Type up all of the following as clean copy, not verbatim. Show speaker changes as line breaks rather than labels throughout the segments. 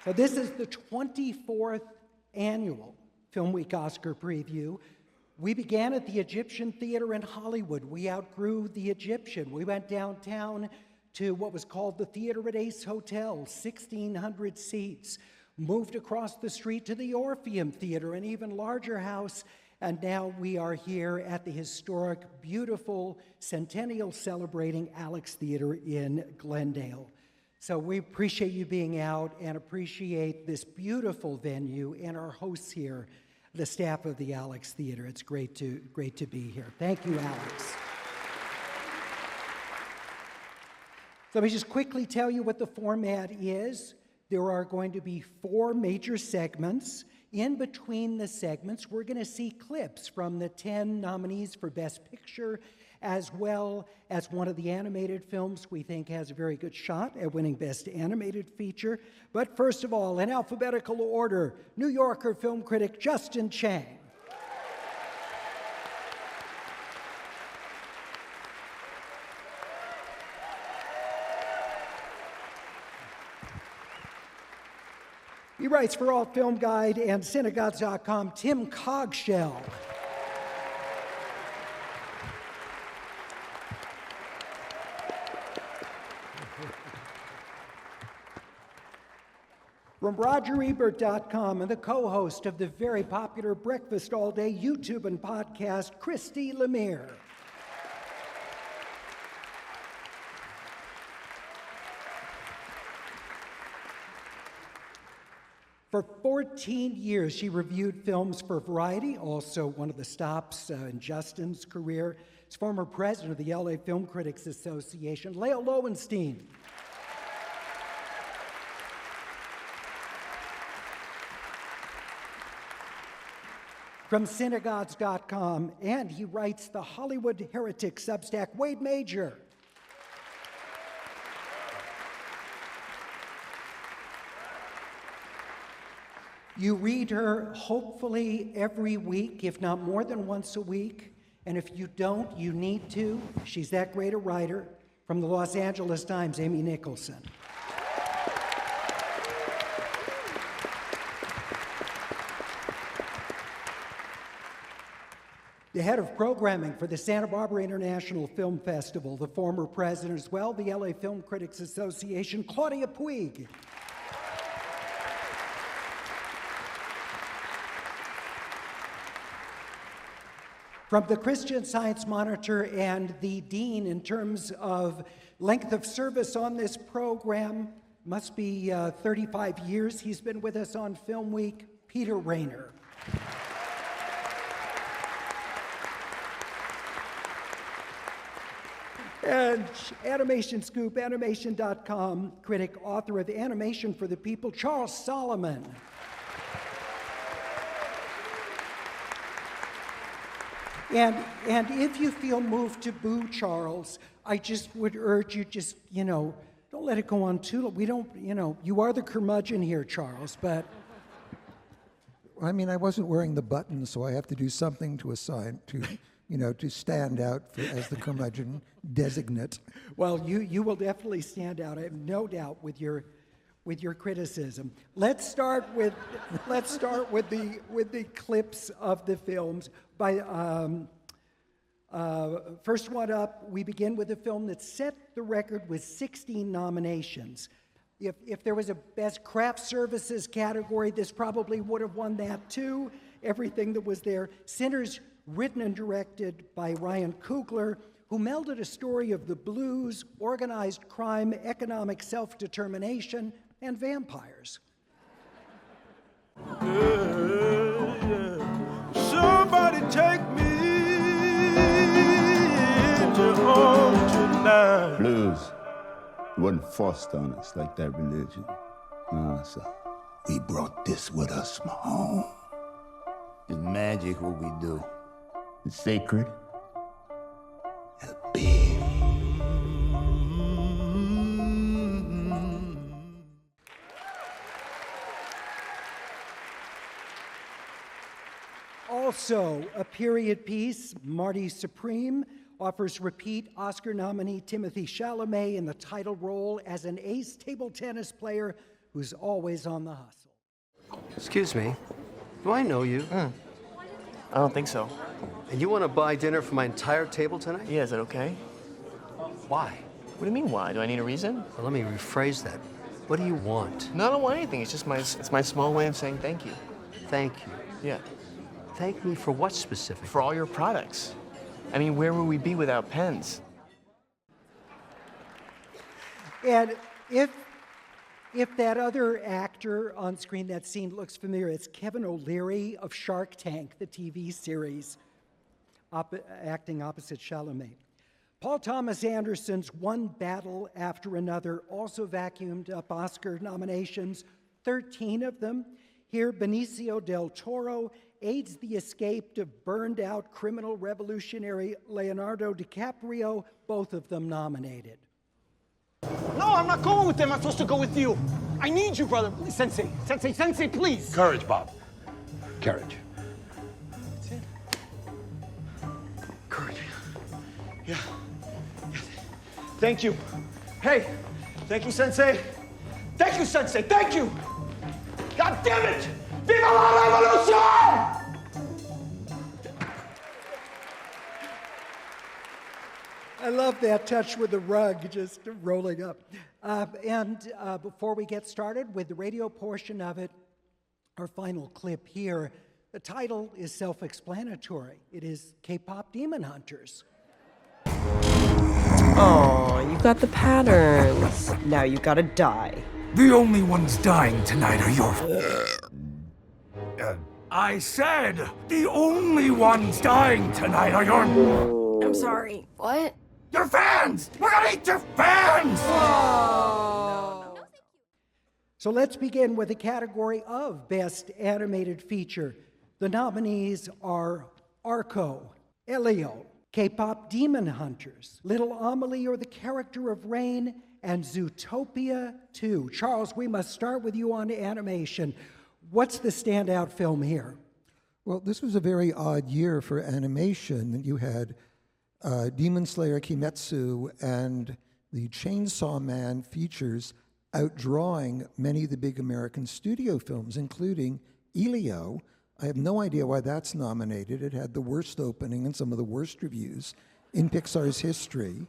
So this is the 24th annual FilmWeek Oscar Preview. We began at the Egyptian Theater in Hollywood. We outgrew the Egyptian. We went downtown to what was called the Theater at Ace Hotel, 1,600 seats. Moved across the street to the Orpheum Theater, an even larger house. And now we are here at the historic, beautiful, centennial celebrating Alex Theater in Glendale. So we appreciate you being out and appreciate this beautiful venue and our hosts here, the staff of the Alex Theater. It's great to be here. Thank you, Alex. So let me just quickly tell you what the format is. There are going to be 4 major segments. In between the segments, we're going to see clips from the 10 nominees for Best Picture, as well as one of the animated films we think has a very good shot at winning Best Animated Feature. But first of all, in alphabetical order, New Yorker film critic Justin Chang. He writes for Alt Film Guide and Cinegods.com, Tim Cogshell. From RogerEbert.com and the co-host of the very popular Breakfast All Day YouTube and podcast, Christy Lemire. For 14 years, she reviewed films for Variety, also one of the stops in Justin's career. She's former president of the LA Film Critics Association, Leo Lowenstein. From Cinegods.com, and he writes the Hollywood Heretic Substack, Wade Major. You read her hopefully every week, if not more than once a week. And if you don't, you need to. She's that great a writer. From the Los Angeles Times, Amy Nicholson. The head of programming for the Santa Barbara International Film Festival, the former president as well, the LA Film Critics Association, Claudia Puig. From the Christian Science Monitor and the dean in terms of length of service on this program, must be 35 years. He's been with us on Film Week, Peter Rayner. And Animation Scoop, Animation.com critic, author of Animation for the People, Charles Solomon. And if you feel moved to boo Charles, I just would urge you just, don't let it go on too long. We don't, you are the curmudgeon here, Charles, but.
I mean, I wasn't wearing the button, so I have to do something to assign, to stand out as the curmudgeon designate.
Well, you will definitely stand out, I have no doubt, with your criticism. Let's start with the clips of the films. First one up, we begin with a film that set the record with 16 nominations. If there was a Best Craft Services category, this probably would have won that too. Everything that was there. Sinners, written and directed by Ryan Coogler, who melded a story of the blues, organized crime, economic self-determination, and vampires.
Somebody take me into home tonight.
Blues wasn't forced on us like that religion. No, so we brought this with us from home. It's magic what we do. It's sacred. It's big.
Also, a period piece, Marty Supreme offers repeat Oscar nominee Timothée Chalamet in the title role as an ace table tennis player who's always on the hustle.
Excuse me, do I know you?
I don't think so.
And you want to buy dinner for my entire table tonight?
Yeah, is that okay?
Why?
What do you mean, why? Do I need a reason?
Well, let me rephrase that. What do you want?
No, I don't want anything. It's just my small way of saying thank you.
Thank you.
Yeah.
Thank me for what specifically?
For all your products. I mean, where would we be without pens?
And if that other actor on screen, that scene looks familiar, it's Kevin O'Leary of Shark Tank, the TV series, acting opposite Chalamet. Paul Thomas Anderson's One Battle After Another also vacuumed up Oscar nominations, 13 of them. Here, Benicio del Toro aids the escape of burned-out criminal revolutionary Leonardo DiCaprio, both of them nominated.
No, I'm not going with them. I'm supposed to go with you. I need you, brother. Sensei, please.
Courage, Bob. Courage.
That's it. Courage. Yeah. Thank you. Hey, thank you, Sensei. Thank you, Sensei. Thank you. God damn it! Viva la revolution!
I love that touch with the rug just rolling up. Before we get started with the radio portion of it, our final clip here, the title is self-explanatory. It is K-pop Demon Hunters.
Oh, you got the patterns. Now you gotta die.
The only ones dying tonight are your... I said, the only ones dying tonight are your...
I'm sorry. What?
Your fans! We're gonna eat your fans!
So let's begin with the category of Best Animated Feature. The nominees are Arco, Elio, K-pop Demon Hunters, Little Amelie or the Character of Rain, and Zootopia 2. Charles, we must start with you on animation. What's the standout film here?
Well, this was a very odd year for animation. You had Demon Slayer Kimetsu and the Chainsaw Man features outdrawing many of the big American studio films, including Elio. I have no idea why that's nominated. It had the worst opening and some of the worst reviews in Pixar's history.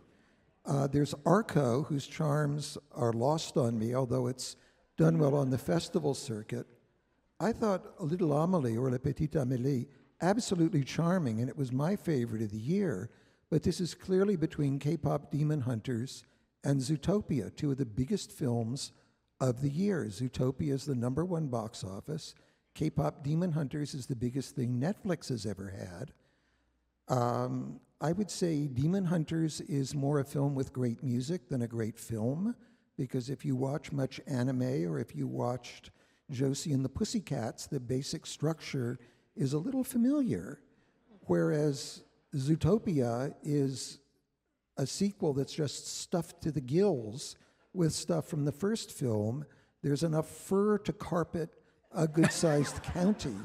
There's Arco, whose charms are lost on me, although it's done well on the festival circuit. I thought Little Amélie, or La Petite Amélie, absolutely charming, and it was my favorite of the year. But this is clearly between K-pop Demon Hunters and Zootopia, two of the biggest films of the year. Zootopia is the #1 box office. K-pop Demon Hunters is the biggest thing Netflix has ever had. I would say Demon Hunters is more a film with great music than a great film, because if you watch much anime or if you watched Josie and the Pussycats, the basic structure is a little familiar, whereas Zootopia is a sequel that's just stuffed to the gills with stuff from the first film. There's enough fur to carpet a good-sized county.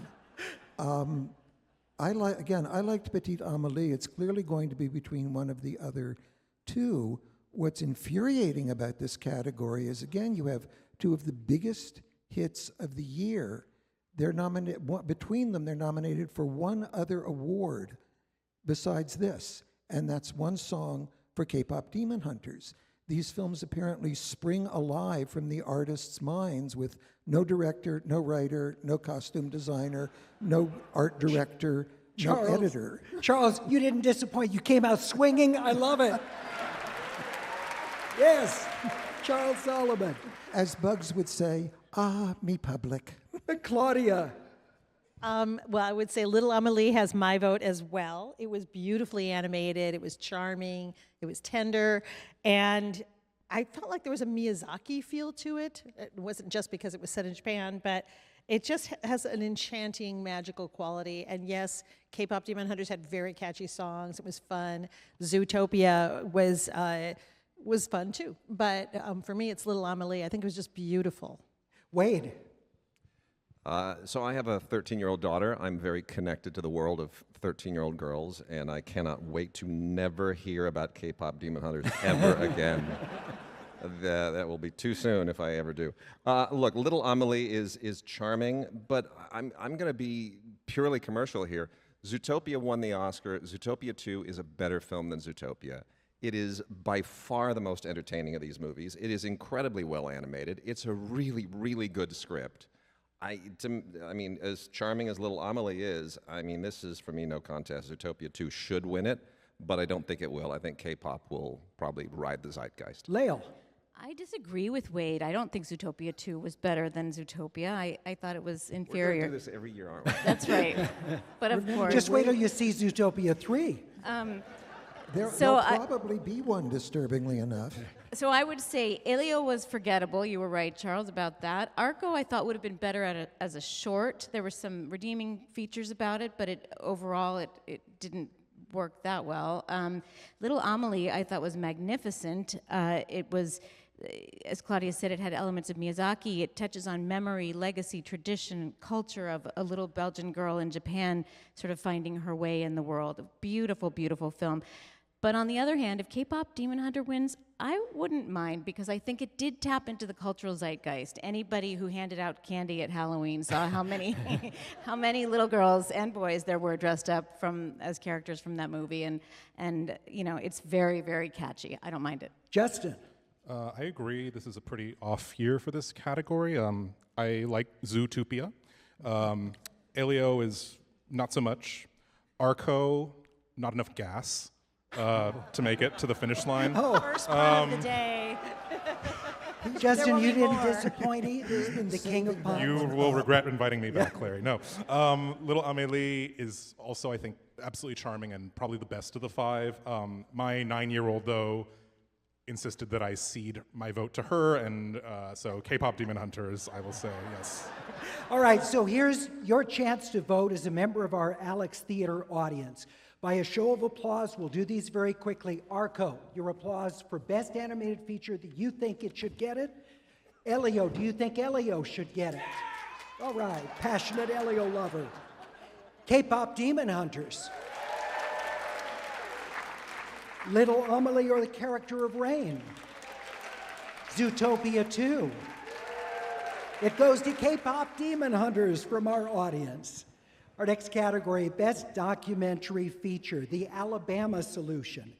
I liked Petite Amélie. It's clearly going to be between one of the other two. What's infuriating about this category is, again, you have two of the biggest hits of the year. They're nominated, between them, they're nominated for one other award besides this, and that's one song for K-pop Demon Hunters. These films apparently spring alive from the artists' minds with no director, no writer, no costume designer, no art director, no editor.
Charles, you didn't disappoint. You came out swinging. I love it. Yes, Charles Solomon.
As Bugs would say, me public.
Claudia.
Well, I would say Little Amélie has my vote as well. It was beautifully animated, it was charming, it was tender, and I felt like there was a Miyazaki feel to it. It wasn't just because it was set in Japan, but it just has an enchanting, magical quality. And yes, K-pop Demon Hunters had very catchy songs. It was fun. Zootopia was fun too. But for me, it's Little Amélie. I think it was just beautiful.
Wade.
So I have a 13-year-old daughter. I'm very connected to the world of 13-year-old girls, and I cannot wait to never hear about K-pop Demon Hunters ever again. That will be too soon if I ever do. Look, Little Amelie is charming, but I'm going to be purely commercial here. Zootopia won the Oscar. Zootopia 2 is a better film than Zootopia. It is by far the most entertaining of these movies. It is incredibly well animated. It's a really, really good script. I mean, as charming as Little Amelie is, I mean, this is, for me, no contest. Zootopia 2 should win it, but I don't think it will. I think K-pop will probably ride the zeitgeist.
Lael.
I disagree with Wade. I don't think Zootopia 2 was better than Zootopia. I thought it was inferior.
We're going to do this every year, aren't we?
That's right. But of course.
Just wait till you see Zootopia 3.
There'll probably be one, disturbingly enough.
So I would say Elio was forgettable. You were right, Charles, about that. Arco, I thought, would have been better as a short. There were some redeeming features about it, but overall it didn't work that well. Little Amelie, I thought, was magnificent. It was, as Claudia said, it had elements of Miyazaki. It touches on memory, legacy, tradition, culture of a little Belgian girl in Japan sort of finding her way in the world. A beautiful, beautiful film. But on the other hand, if K-pop Demon Hunter wins, I wouldn't mind, because I think it did tap into the cultural zeitgeist. Anybody who handed out candy at Halloween saw how many how many little girls and boys there were dressed up as characters from that movie, and you know, it's very, very catchy. I don't mind it.
Justin.
I agree. This is a pretty off year for this category. I like Zootopia. Elio is not so much. Arco, not enough gas to make it to the finish line.
First part of the day.
Justin, you didn't disappoint either. The king of pop.
You will regret inviting me back, Larry. No. Little Amélie is also, I think, absolutely charming and probably the best of the five. My 9-year-old, though, insisted that I cede my vote to her, and so K-pop Demon Hunters, I will say, yes.
All right, so here's your chance to vote as a member of our Alex Theater audience. By a show of applause, we'll do these very quickly. Arco, your applause for Best Animated Feature that you think it should get it. Elio, do you think Elio should get it? All right, passionate Elio lover. K-pop Demon Hunters. Little Amelie or the Character of Rain. Zootopia 2. It goes to K-pop Demon Hunters from our audience. Our next category, Best Documentary Feature, The Alabama Solution,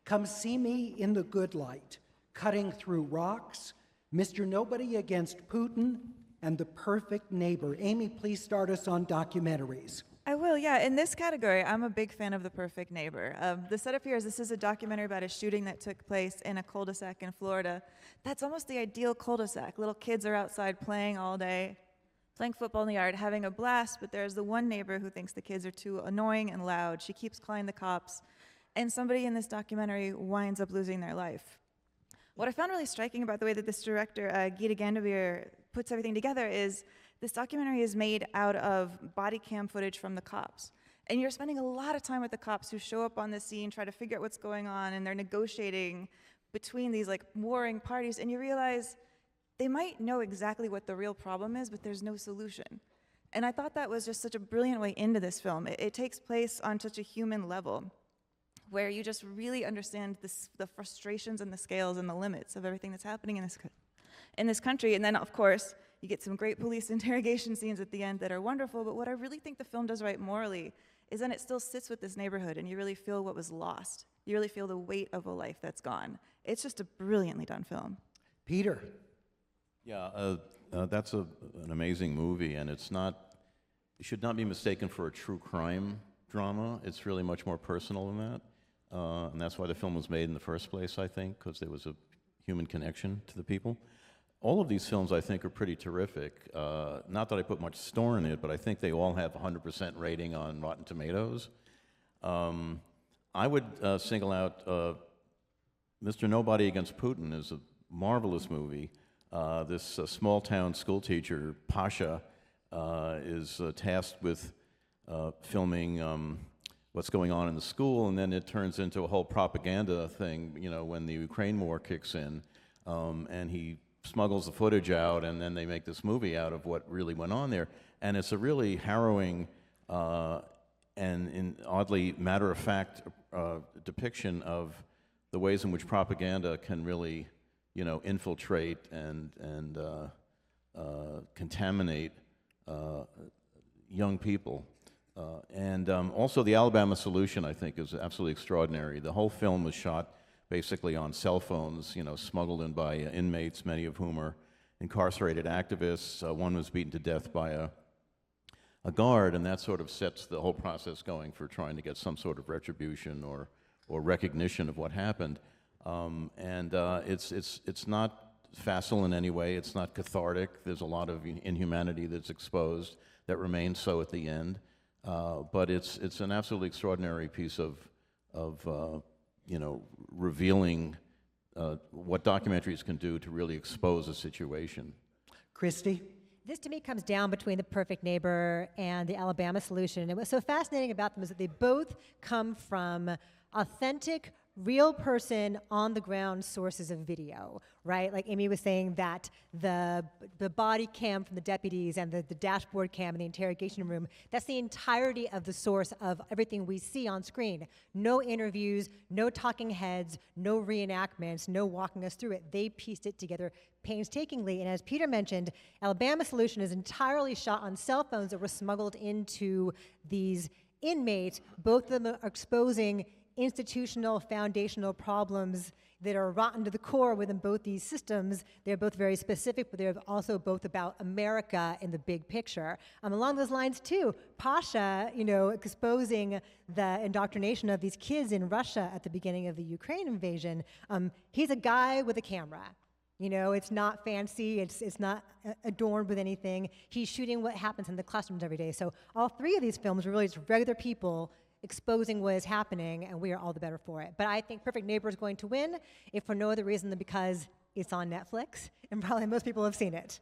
Come See Me in the Good Light, Cutting Through Rocks, Mr. Nobody Against Putin, and The Perfect Neighbor. Amy, please start us on documentaries.
I will, yeah. In this category, I'm a big fan of The Perfect Neighbor. The setup here is this is a documentary about a shooting that took place in a cul-de-sac in Florida. That's almost the ideal cul-de-sac. Little kids are outside playing all day, playing football in the yard, having a blast, but there's the one neighbor who thinks the kids are too annoying and loud. She keeps calling the cops, and somebody in this documentary winds up losing their life. What I found really striking about the way that this director, Gita Gandavir, puts everything together is this documentary is made out of body cam footage from the cops. And you're spending a lot of time with the cops who show up on the scene, try to figure out what's going on, and they're negotiating between these like warring parties, and you realize they might know exactly what the real problem is, but there's no solution. And I thought that was just such a brilliant way into this film. It takes place on such a human level, where you just really understand the frustrations and the scales and the limits of everything that's happening in this country. And then, of course, you get some great police interrogation scenes at the end that are wonderful, but what I really think the film does right morally is then it still sits with this neighborhood, and you really feel what was lost. You really feel the weight of a life that's gone. It's just a brilliantly done film.
Peter.
Yeah, that's an amazing movie, and it should not be mistaken for a true crime drama. It's really much more personal than that, and that's why the film was made in the first place, I think, because there was a human connection to the people. All of these films, I think, are pretty terrific. Not that I put much store in it, but I think they all have 100% rating on Rotten Tomatoes. I would single out Mr. Nobody Against Putin is a marvelous movie. This small-town schoolteacher, Pasha, is tasked with filming what's going on in the school, and then it turns into a whole propaganda thing, you know, when the Ukraine war kicks in, and he smuggles the footage out, and then they make this movie out of what really went on there. And it's a really harrowing and oddly matter-of-fact depiction of the ways in which propaganda can really infiltrate and contaminate young people. And also the Alabama Solution, I think, is absolutely extraordinary. The whole film was shot basically on cell phones, smuggled in by inmates, many of whom are incarcerated activists. One was beaten to death by a guard, and that sort of sets the whole process going for trying to get some sort of retribution or recognition of what happened. It's not facile in any way. It's not cathartic. There's a lot of inhumanity that's exposed that remains so at the end. But it's an absolutely extraordinary piece of revealing what documentaries can do to really expose a situation.
Christy?
This to me comes down between The Perfect Neighbor and The Alabama Solution. And what's so fascinating about them is that they both come from authentic, real person on the ground sources of video, right? Like Amy was saying that the body cam from the deputies and the dashboard cam in the interrogation room, that's the entirety of the source of everything we see on screen. No interviews, no talking heads, no reenactments, no walking us through it. They pieced it together painstakingly. And as Peter mentioned, Alabama Solution is entirely shot on cell phones that were smuggled into these inmates. Both of them are exposing institutional, foundational problems that are rotten to the core within both these systems. They're both very specific, but they're also both about America in the big picture. Along those lines, too, Pasha, exposing the indoctrination of these kids in Russia at the beginning of the Ukraine invasion. He's a guy with a camera. It's not fancy, it's not adorned with anything. He's shooting what happens in the classrooms every day. So all three of these films are really just regular people exposing what is happening, and we are all the better for it. But I think Perfect Neighbor is going to win, if for no other reason than because it's on Netflix, and probably most people have seen it.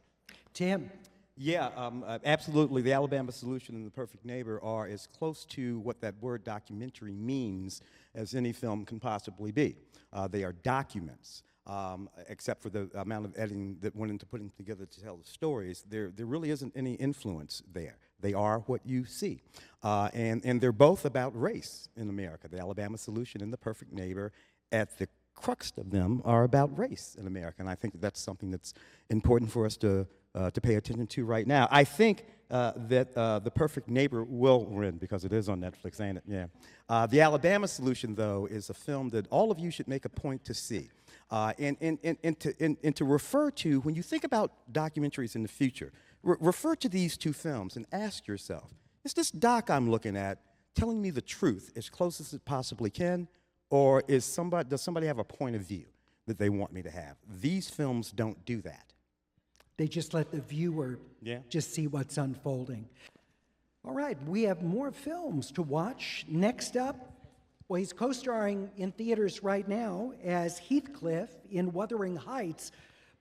Tim?
Yeah, absolutely. The Alabama Solution and The Perfect Neighbor are as close to what that word documentary means as any film can possibly be. They are documents. Except for the amount of editing that went into putting together to tell the stories, there really isn't any influence there. They are what you see. And they're both about race in America. The Alabama Solution and The Perfect Neighbor, at the crux of them, are about race in America. And I think that's something that's important for us to pay attention to right now. I think that The Perfect Neighbor will win because it is on Netflix, ain't it? Yeah. The Alabama Solution, though, is a film that all of you should make a point to see. And to refer to, when you think about documentaries in the future, refer to these two films and ask yourself, is this doc I'm looking at telling me the truth as close as it possibly can, or does somebody have a point of view that they want me to have? These films don't do that.
They just let the viewer just see what's unfolding. All right, we have more films to watch. Next up, well, he's co-starring in theaters right now as Heathcliff in Wuthering Heights,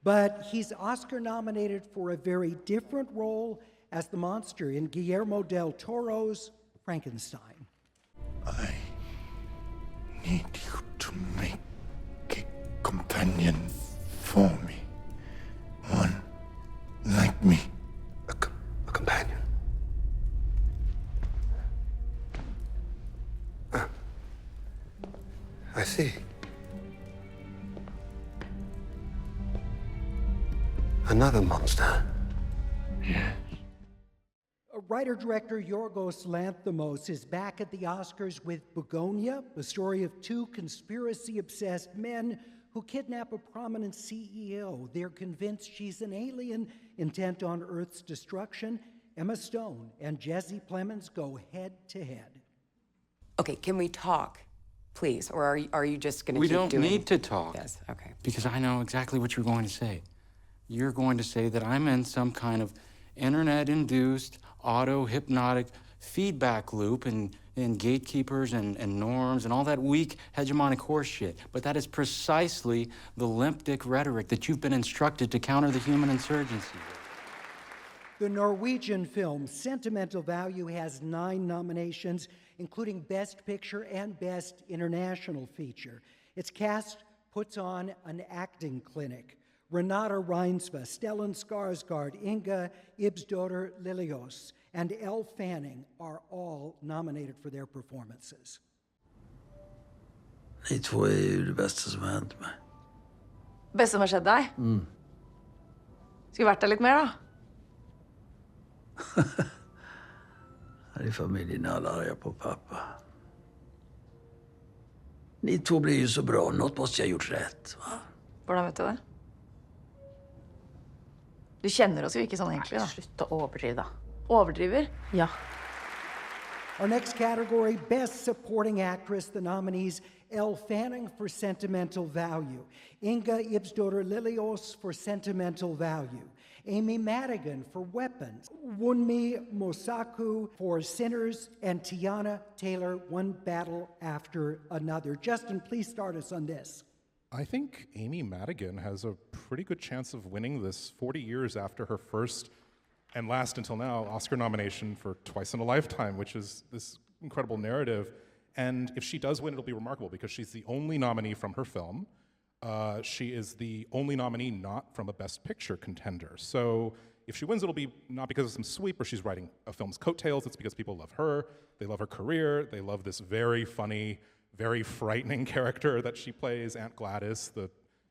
but he's Oscar-nominated for a very different role as the monster in Guillermo del Toro's Frankenstein.
I need you to make a companion for me. One like me. A companion. I see. Another monster.
Yes. Writer-director Yorgos Lanthimos is back at the Oscars with Begonia, the story of two conspiracy-obsessed men who kidnap a prominent CEO. They're convinced she's an alien intent on Earth's destruction. Emma Stone and Jesse Plemons go head-to-head.
Okay, can we talk, please? Or are you just going to keep doing...
We don't need to talk.
Yes, okay.
Because I know exactly what you're going to say. You're going to say that I'm in some kind of internet-induced, auto-hypnotic feedback loop and gatekeepers and norms and all that weak hegemonic horse shit. But that is precisely the limp dick rhetoric that you've been instructed to counter the human insurgency.
The Norwegian film Sentimental Value has 9 nominations, including Best Picture and Best International Feature. Its cast puts on an acting clinic. Renata Reinsva, Stellan Skarsgård, Inga Ibsdottir Lilios, and Elle Fanning are all nominated for their performances.
Ni två är ju det bästa som har hänt mig. Beste som har skjedd deg? Skulle vært der litt mer, da.
Här i familjen är alla arga på pappa. Ni två blir ju så bra. Något måste jag ha gjort rätt, va?
Hvordan vet du det? Du kjenner oss jo ikke sånn egentlig, da.
Slutt å overdrive, da.
Overdriver?
Ja.
Our next category, Best Supporting Actress. The nominees, Elle Fanning for Sentimental Value, Inga Ibsdottir Lilios for Sentimental Value, Amy Madigan for Weapons, Wunmi Mosaku for Sinners, and Tiana Taylor, One Battle After Another. Justin, please start us on this.
I think Amy Madigan has a pretty good chance of winning this 40 years after her first and last until now Oscar nomination for Twice in a Lifetime, which is this incredible narrative. And if she does win, it'll be remarkable because she's the only nominee from her film. She is the only nominee not from a Best Picture contender. So if she wins, it'll be not because of some sweep or she's writing a film's coattails. It's because people love her, they love her career, they love this very funny, very frightening character that she plays, Aunt Gladys, the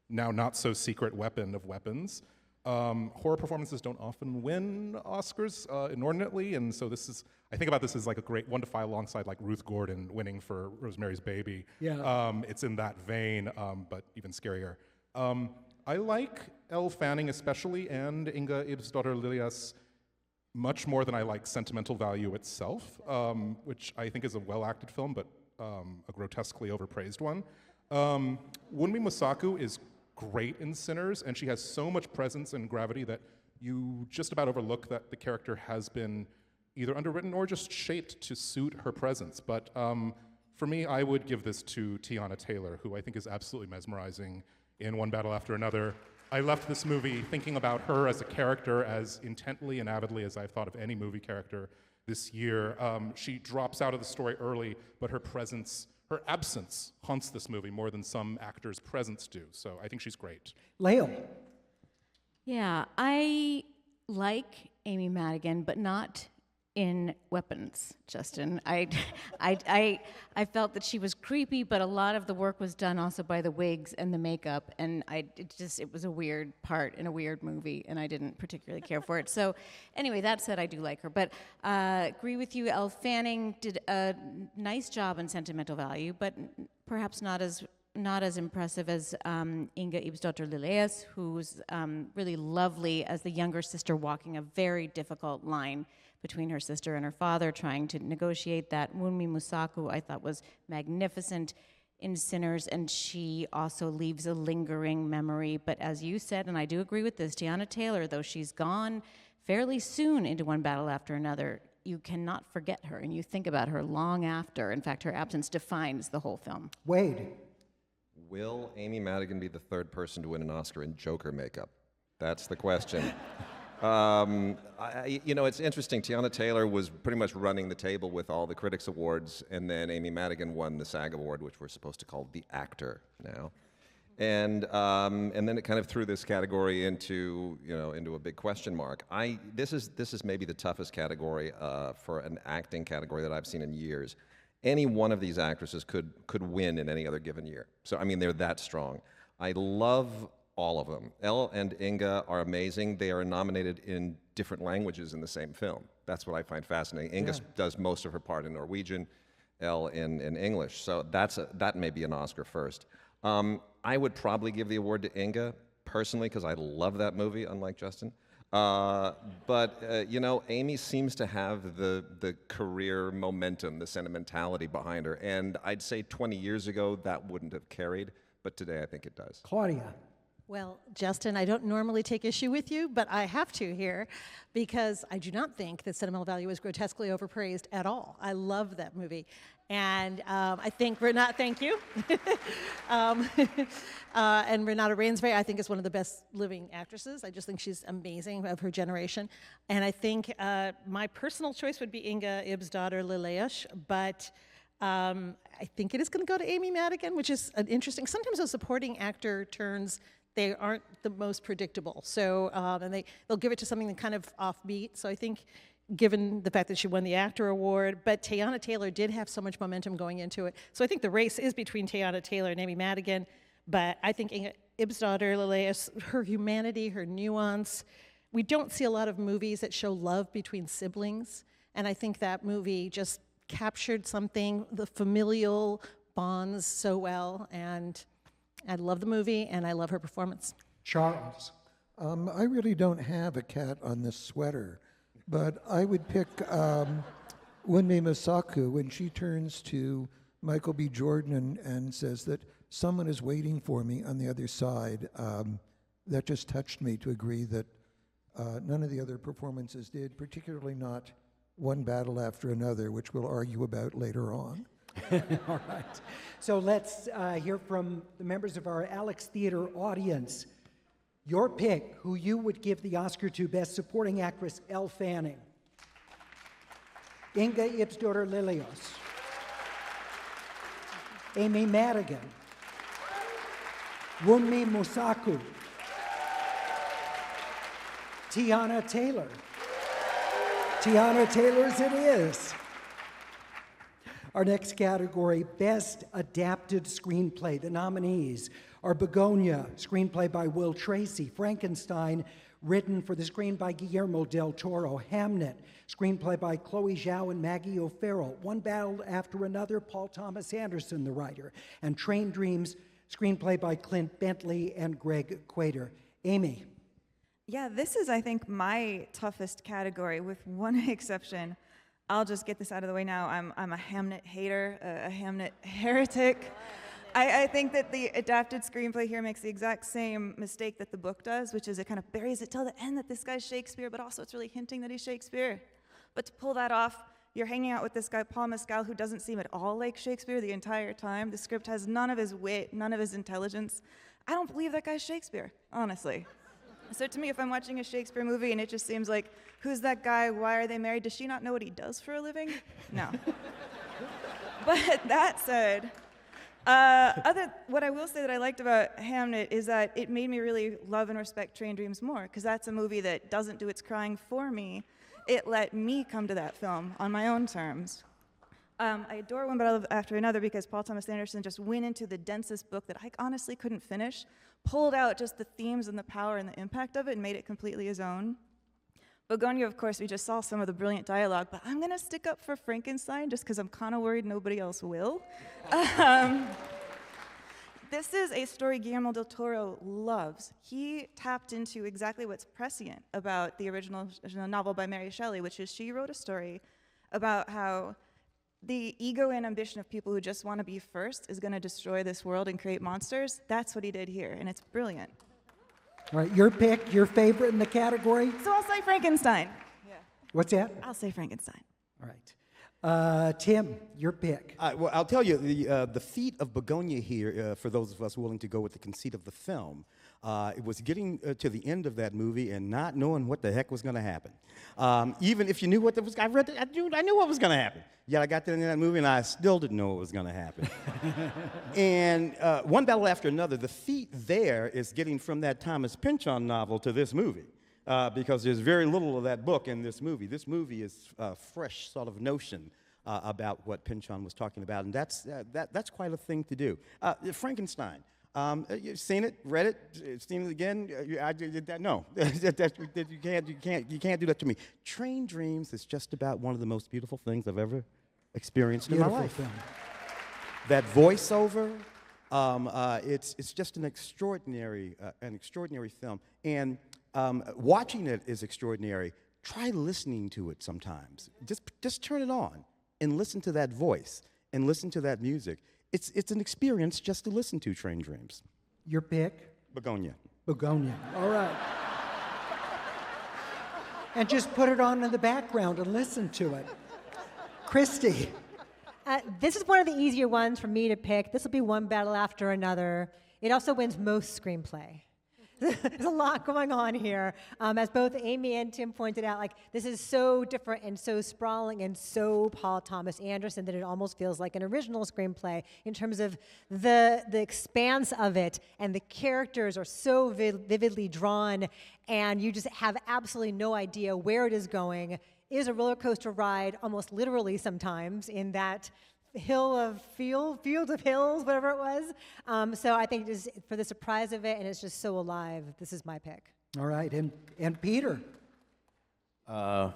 now not so secret weapon of weapons. Horror performances don't often win Oscars inordinately, and so this is, I think about this as like a great one to file alongside like Ruth Gordon winning for Rosemary's Baby.
Yeah.
It's in that vein, but even scarier. I like Elle Fanning especially, and Inga Ibsdottir Lilias much more than I like Sentimental Value itself, which I think is a well-acted film, but a grotesquely overpraised one. Wunmi Mosaku is great in Sinners, and she has so much presence and gravity that you just about overlook that the character has been either underwritten or just shaped to suit her presence. But for me, I would give this to Tiana Taylor, who I think is absolutely mesmerizing in One Battle After Another. I left this movie thinking about her as a character as intently and avidly as I've thought of any movie character this year. She drops out of the story early, but her absence haunts this movie more than some actors' presence do. So I think she's great.
Leo.
Yeah, I like Amy Madigan, but not in Weapons, Justin. I felt that she was creepy, but a lot of the work was done also by the wigs and the makeup, and it was a weird part in a weird movie, and I didn't particularly care for it. So anyway, that said, I do like her. But agree with you, Elle Fanning did a nice job in Sentimental Value, but perhaps not as impressive as Inga Ibsdottir Lilias, who's really lovely as the younger sister walking a very difficult line between her sister and her father, trying to negotiate that. Wunmi Mosaku, I thought, was magnificent in Sinners, and she also leaves a lingering memory. But as you said, and I do agree with this, Tiana Taylor, though she's gone fairly soon into One Battle After Another, you cannot forget her, and you think about her long after. In fact, her absence defines the whole film.
Wade.
Will Amy Madigan be the third person to win an Oscar in Joker makeup? That's the question. It's interesting. Tiana Taylor was pretty much running the table with all the Critics Awards, and then Amy Madigan won the SAG Award, which we're supposed to call the actor now. And then it kind of threw this category into a big question mark. This is maybe the toughest category for an acting category that I've seen in years. Any one of these actresses could win in any other given year. So, I mean, they're that strong. I love all of them. Elle and Inga are amazing. They are nominated in different languages in the same film. That's what I find fascinating. Inga does most of her part in Norwegian, Elle in English. So that may be an Oscar first. I would probably give the award to Inga, personally, because I love that movie, unlike Justin. But Amy seems to have the career momentum, the sentimentality behind her. And I'd say 20 years ago, that wouldn't have carried, but today I think it does.
Claudia.
Well, Justin, I don't normally take issue with you, but I have to here because I do not think that Sentimental Value is grotesquely overpraised at all. I love that movie. And I think Renata, thank you. And Renata Rainsbury, I think, is one of the best living actresses. I just think she's amazing of her generation. And I think my personal choice would be Inga Ibsdottir Lilias, but I think it is going to go to Amy Madigan, which is an interesting. Sometimes those supporting actor turns, they aren't the most predictable. So, and they'll give it to something kind of offbeat. So I think, given the fact that she won the actor award, but Tiana Taylor did have so much momentum going into it. So I think the race is between Tiana Taylor and Amy Madigan, but I think Inga Ib's daughter, Lilius, her humanity, her nuance. We don't see a lot of movies that show love between siblings, and I think that movie just captured something, the familial bonds so well, and I love the movie, and I love her performance.
Charles.
I really don't have a cat on this sweater, but I would pick Wunmi Mosaku when she turns to Michael B. Jordan and says that someone is waiting for me on the other side. That just touched me to agree that none of the other performances did, particularly not One Battle After Another, which we'll argue about later on.
All right. So let's hear from the members of our Alex Theater audience. Your pick, who you would give the Oscar to Best Supporting Actress, Elle Fanning. Inga Ib's daughter, Lilios. Amy Madigan. Wunmi Mosaku. Tiana Taylor. Tiana Taylor's it is. Our next category, Best Adapted Screenplay. The nominees are Begonia, screenplay by Will Tracy; Frankenstein, written for the screen by Guillermo del Toro; Hamnet, screenplay by Chloe Zhao and Maggie O'Farrell; One Battle After Another, Paul Thomas Anderson, the writer; and Train Dreams, screenplay by Clint Bentley and Greg Quater. Amy.
Yeah, this is, I think, my toughest category, with one exception. I'll just get this out of the way now. I'm a Hamnet hater, a Hamnet heretic. I think that the adapted screenplay here makes the exact same mistake that the book does, which is it kind of buries it till the end that this guy's Shakespeare, but also it's really hinting that he's Shakespeare. But to pull that off, you're hanging out with this guy, Paul Mescal, who doesn't seem at all like Shakespeare the entire time. The script has none of his wit, none of his intelligence. I don't believe that guy's Shakespeare, honestly. So to me, if I'm watching a Shakespeare movie and it just seems like, who's that guy? Why are they married? Does she not know what he does for a living? No. But that said, what I will say that I liked about Hamnet is that it made me really love and respect Train Dreams more, because that's a movie that doesn't do its crying for me. It let me come to that film on my own terms. I adore One Battle After Another because Paul Thomas Anderson just went into the densest book that I honestly couldn't finish, pulled out just the themes and the power and the impact of it and made it completely his own. Begonia, of course, we just saw some of the brilliant dialogue, but I'm going to stick up for Frankenstein just because I'm kind of worried nobody else will. This is a story Guillermo del Toro loves. He tapped into exactly what's prescient about the original novel by Mary Shelley, which is she wrote a story about how the ego and ambition of people who just want to be first is going to destroy this world and create monsters. That's what he did here, and it's brilliant.
All right, your pick, your favorite in the category?
So I'll say Frankenstein. Yeah.
What's that?
I'll say Frankenstein.
All right. Tim, your pick.
Well, I'll tell you, the feat of Begonia here, for those of us willing to go with the conceit of the film, it was getting to the end of that movie and not knowing what the heck was going to happen. Even if you knew what was, I knew what was going to happen. Yet I got to the end of that movie and I still didn't know what was going to happen. And One Battle After Another, the feat there is getting from that Thomas Pynchon novel to this movie. Because there's very little of that book in this movie. This movie is a fresh sort of notion about what Pynchon was talking about, and that's quite a thing to do. Frankenstein. You've seen it, read it, seen it again. No, you can't do that to me. Train Dreams is just about one of the most beautiful things I've ever experienced in my life.
Film.
That voiceover, it's just an extraordinary film, and watching it is extraordinary. Try listening to it sometimes. Just turn it on and listen to that voice and listen to that music. It's an experience just to listen to Train Dreams.
Your pick?
Begonia.
Begonia. All right. And just put it on in the background and listen to it. Christy.
This is one of the easier ones for me to pick. This will be One Battle After Another. It also wins most screenplay. There's a lot going on here. As both Amy and Tim pointed out, like, this is so different and so sprawling and so Paul Thomas Anderson that it almost feels like an original screenplay in terms of the expanse of it, and the characters are so vividly drawn, and you just have absolutely no idea where it is going. It is a roller coaster ride, almost literally sometimes, in that field of hills, whatever it was. So I think just for the surprise of it, and it's just so alive, this is my pick.
All right, and Peter.
I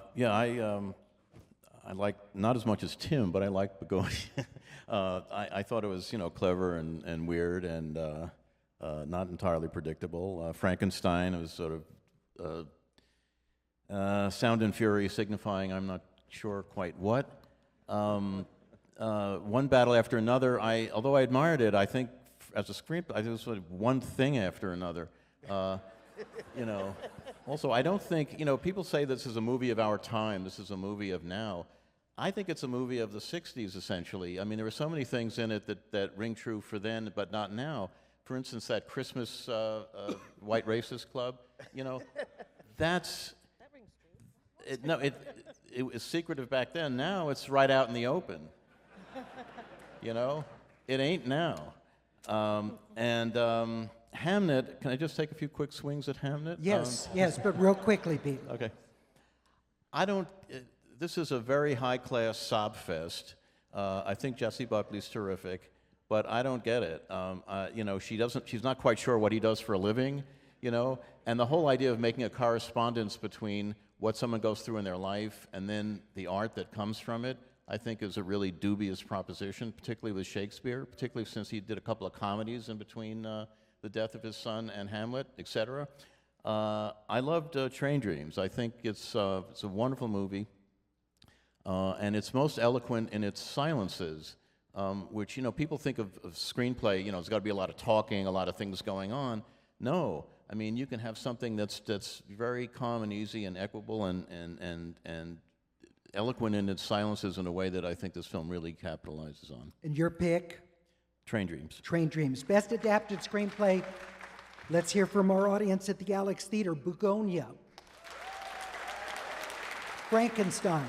like, not as much as Tim, but I like Begonia. I thought it was, clever and weird and not entirely predictable. Frankenstein was sort of sound and fury signifying I'm not sure quite what. One battle after another, although I admired it, I think as a screenplay, I think it was sort of one thing after another. Also, I don't think, people say this is a movie of our time, this is a movie of now. I think it's a movie of the 60s, essentially. I mean, there were so many things in it that ring true for then, but not now. For instance, that Christmas White Racist Club, that's... It was secretive back then. Now it's right out in the open. It ain't now. Hamnet, can I just take a few quick swings at Hamnet?
Yes, but real quickly, Pete.
Okay. This is a very high-class sob fest. I think Jessie Buckley's terrific, but I don't get it. She's not quite sure what he does for a living, and the whole idea of making a correspondence between what someone goes through in their life and then the art that comes from it, I think is a really dubious proposition, particularly with Shakespeare, particularly since he did a couple of comedies in between the death of his son and Hamlet, etc. I loved Train Dreams. I think it's a wonderful movie, and it's most eloquent in its silences, which, people think of screenplay, there's got to be a lot of talking, a lot of things going on. No, I mean, you can have something that's very calm and easy and equable and eloquent in its silences in a way that I think this film really capitalizes on.
And your pick?
Train Dreams.
Train Dreams. Best adapted screenplay. Let's hear from our audience at the Alex Theater. Begonia. Frankenstein.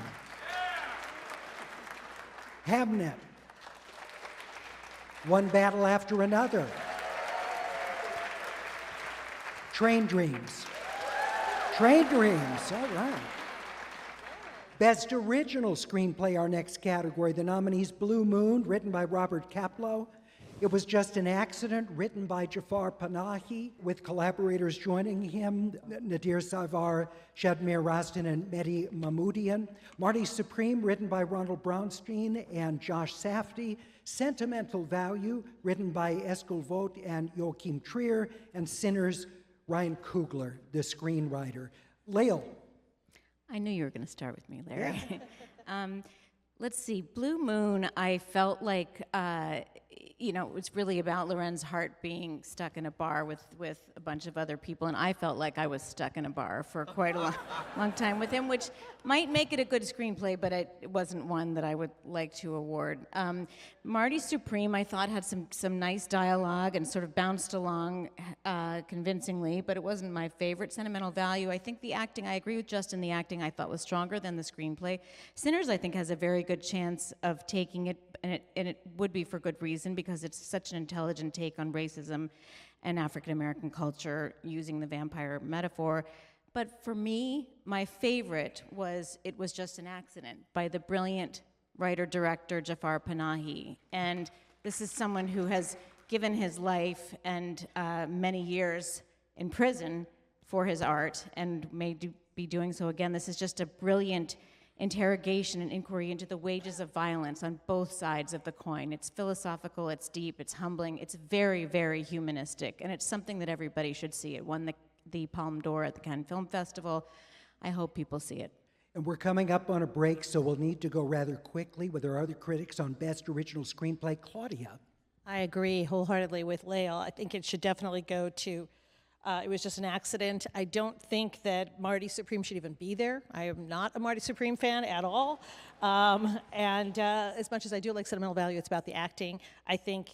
Hamnet. One Battle After Another. Train Dreams. Train Dreams. All right. Best Original Screenplay, our next category. The nominees: Blue Moon, written by Robert Kaplow. It Was Just an Accident, written by Jafar Panahi, with collaborators joining him: Nadir Savar, Shadmir Rastin, and Mehdi Mahmoudian. Marty Supreme, written by Ronald Brownstein and Josh Safdie. Sentimental Value, written by Eskil Vogt and Joachim Trier. And Sinners, Ryan Coogler, the screenwriter. Lael.
I knew you were going to start with me, Larry. Let's see. Blue Moon, I felt like, it was really about Loren's Hart being stuck in a bar with a bunch of other people, and I felt like I was stuck in a bar for quite a long time with him, which might make it a good screenplay, but it wasn't one that I would like to award. Marty Supreme, I thought, had some nice dialogue and sort of bounced along convincingly, but it wasn't my favorite. Sentimental Value, I think the acting, I agree with Justin, the acting I thought was stronger than the screenplay. Sinners, I think, has a very good chance of taking it, and it would be for good reason, because it's such an intelligent take on racism and African American culture using the vampire metaphor. But for me, my favorite was It Was Just an Accident by the brilliant writer-director Jafar Panahi. And this is someone who has given his life and many years in prison for his art and may be doing so again. This is just a brilliant interrogation and inquiry into the wages of violence on both sides of the coin. It's philosophical, it's deep, it's humbling, it's very, very humanistic, and it's something that everybody should see. It won the Palme d'Or at the Cannes Film Festival. I hope people see it.
And we're coming up on a break, so we'll need to go rather quickly with our other critics on Best Original Screenplay. Claudia.
I agree wholeheartedly with Lael. I think it should definitely go to It Was Just an Accident. I don't think that Marty Supreme should even be there. I am not a Marty Supreme fan at all. As much as I do like Sentimental Value, it's about the acting. I think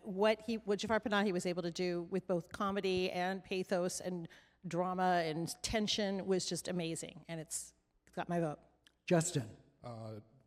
what Jafar Panahi was able to do with both comedy and pathos and drama and tension was just amazing, and it's got my vote.
Justin.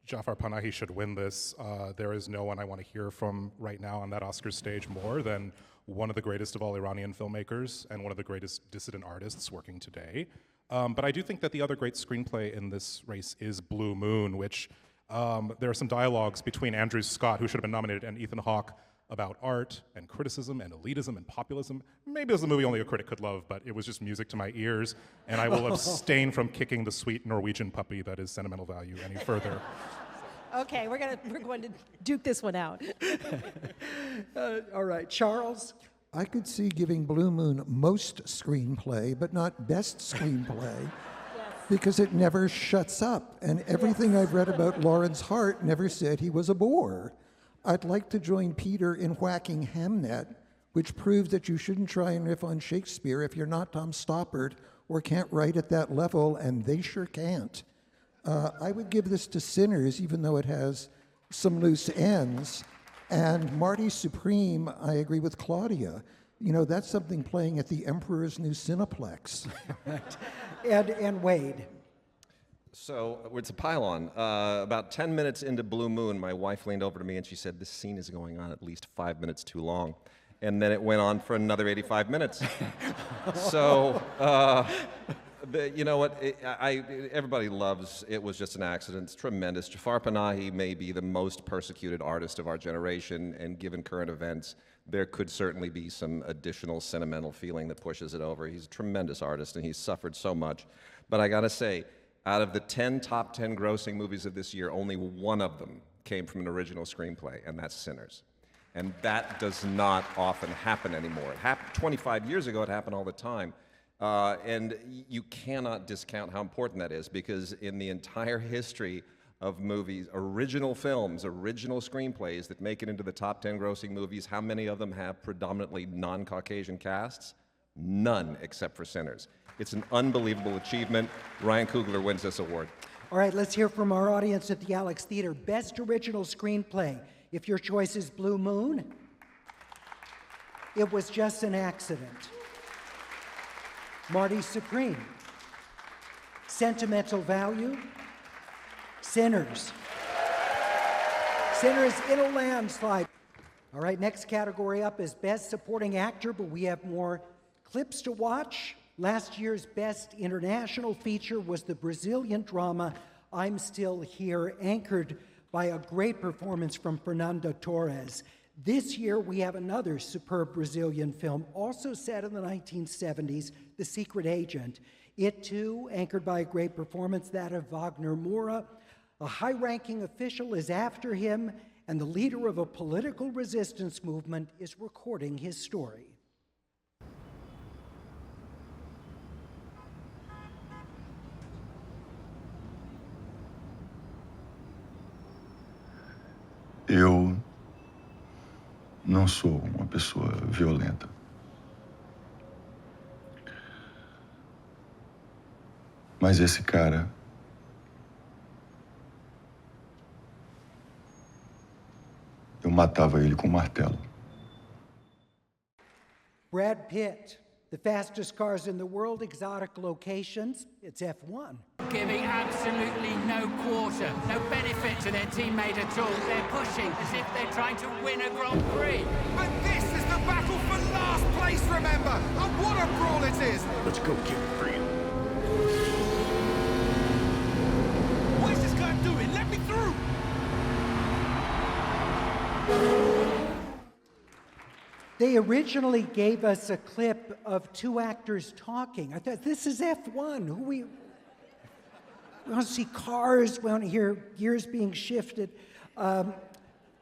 Jafar Panahi should win this. There is no one I want to hear from right now on that Oscar stage more than one of the greatest of all Iranian filmmakers and one of the greatest dissident artists working today. But I do think that the other great screenplay in this race is Blue Moon, which There are some dialogues between Andrew Scott, who should have been nominated, and Ethan Hawke about art and criticism and elitism and populism. Maybe it was a movie only a critic could love, but it was just music to my ears, and I will abstain from kicking the sweet Norwegian puppy that is Sentimental Value any further.
Okay, we're going to duke this one out.
All right, Charles?
I could see giving Blue Moon most screenplay, but not best screenplay, because it never shuts up. And everything I've read about Lawrence Hart never said he was a bore. I'd like to join Peter in whacking Hamnet, which proves that you shouldn't try and riff on Shakespeare if you're not Tom Stoppard or can't write at that level, and they sure can't. I would give this to Sinners, even though it has some loose ends. And Marty Supreme, I agree with Claudia. You know, that's something playing at the Emperor's New Cineplex.
Right. And Wade.
So it's a pile-on. About 10 minutes into Blue Moon, my wife leaned over to me and she said, "This scene is going on at least 5 minutes too long." And then it went on for another 85 minutes. So, you know what? Everybody loves It Was Just an Accident. It's tremendous. Jafar Panahi may be the most persecuted artist of our generation, and given current events, there could certainly be some additional sentimental feeling that pushes it over. He's a tremendous artist, and he's suffered so much. But I gotta say, out of the top 10 grossing movies of this year, only one of them came from an original screenplay, and that's Sinners. And that does not often happen anymore. It happened 25 years ago, it happened all the time. And you cannot discount how important that is, because in the entire history of movies, original films, original screenplays that make it into the top 10 grossing movies, how many of them have predominantly non-Caucasian casts? None, except for Sinners. It's an unbelievable achievement. Ryan Coogler wins this award.
All right, let's hear from our audience at the Alex Theater. Best Original Screenplay. If your choice is Blue Moon, It Was Just an Accident. Marty Supreme. Sentimental Value. Sinners. Sinners in a landslide. All right, next category up is Best Supporting Actor, but we have more clips to watch. Last year's Best International Feature was the Brazilian drama I'm Still Here, anchored by a great performance from Fernando Torres. This year, we have another superb Brazilian film, also set in the 1970s, The Secret Agent. It, too, anchored by a great performance, that of Wagner Moura. A high-ranking official is after him, and the leader of a political resistance movement is recording his story.
Eu não sou uma pessoa violenta. Mas esse cara eu matava ele com um martelo.
Brad Pitt, the fastest cars in the world, exotic locations, it's F1.
Giving absolutely no quarter, no benefit to their teammate at all. They're pushing as if they're trying to win a Grand Prix.
And this is the battle for last place, remember? And what a brawl it is!
Let's go get free.
What is this guy doing? Let me through!
They originally gave us a clip of two actors talking. I thought, this is F1. We want to see cars, we want to hear gears being shifted.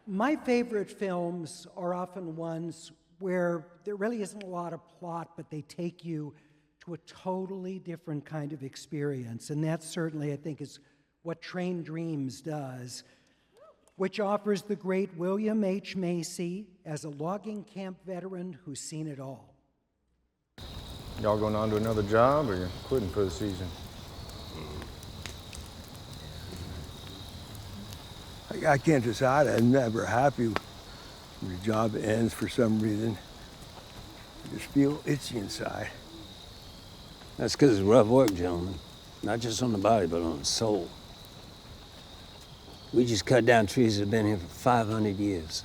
My favorite films are often ones where there really isn't a lot of plot, but they take you to a totally different kind of experience. And that certainly, I think, is what Train Dreams does, which offers the great William H. Macy as a logging camp veteran who's seen it all.
Y'all going on to another job, or you're quitting for the season?
I can't decide. I'm never happy when the job ends for some reason. I just feel itchy inside.
That's because it's rough work, gentlemen. Not just on the body, but on the soul. We just cut down trees that have been here for 500 years.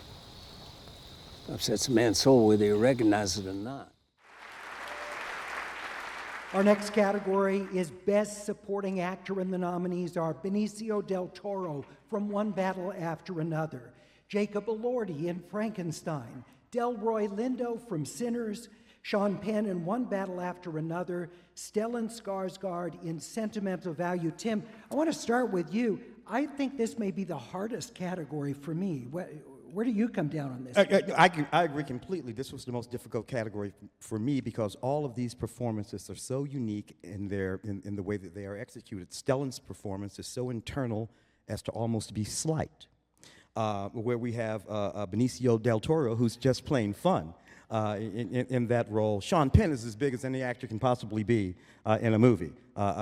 Upsets a man's soul whether he recognizes it or not.
Our next category is Best Supporting Actor, and the nominees are Benicio del Toro from One Battle After Another, Jacob Elordi in Frankenstein, Delroy Lindo from Sinners, Sean Penn in One Battle After Another, Stellan Skarsgård in Sentimental Value. Tim, I want to start with you. I think this may be the hardest category for me. Where do you come down on this?
I agree completely. This was the most difficult category for me because all of these performances are so unique in the way that they are executed. Stellan's performance is so internal as to almost be slight. Where we have Benicio del Toro, who's just plain fun in that role. Sean Penn is as big as any actor can possibly be in a movie,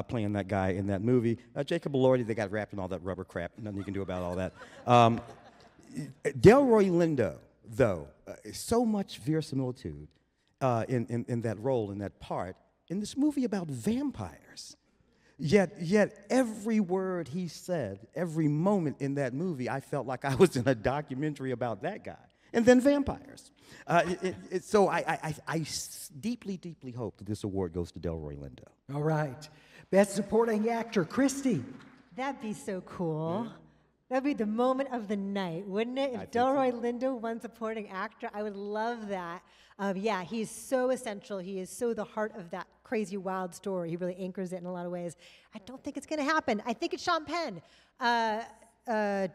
playing that guy in that movie. Jacob Elordi, they got wrapped in all that rubber crap. Nothing you can do about all that. Delroy Lindo, though, so much verisimilitude in that role, in that part, in this movie about vampires. Yet every word he said, every moment in that movie, I felt like I was in a documentary about that guy. And then vampires. So I deeply, deeply hope that this award goes to Delroy Lindo.
All right. Best Supporting Actor, Christy.
That'd be so cool. That'd be the moment of the night, wouldn't it? If Delroy Lindo won Supporting Actor, I would love that. Yeah, he's so essential. He is so the heart of that crazy, wild story. He really anchors it in a lot of ways. I don't think it's going to happen. I think it's Sean Penn.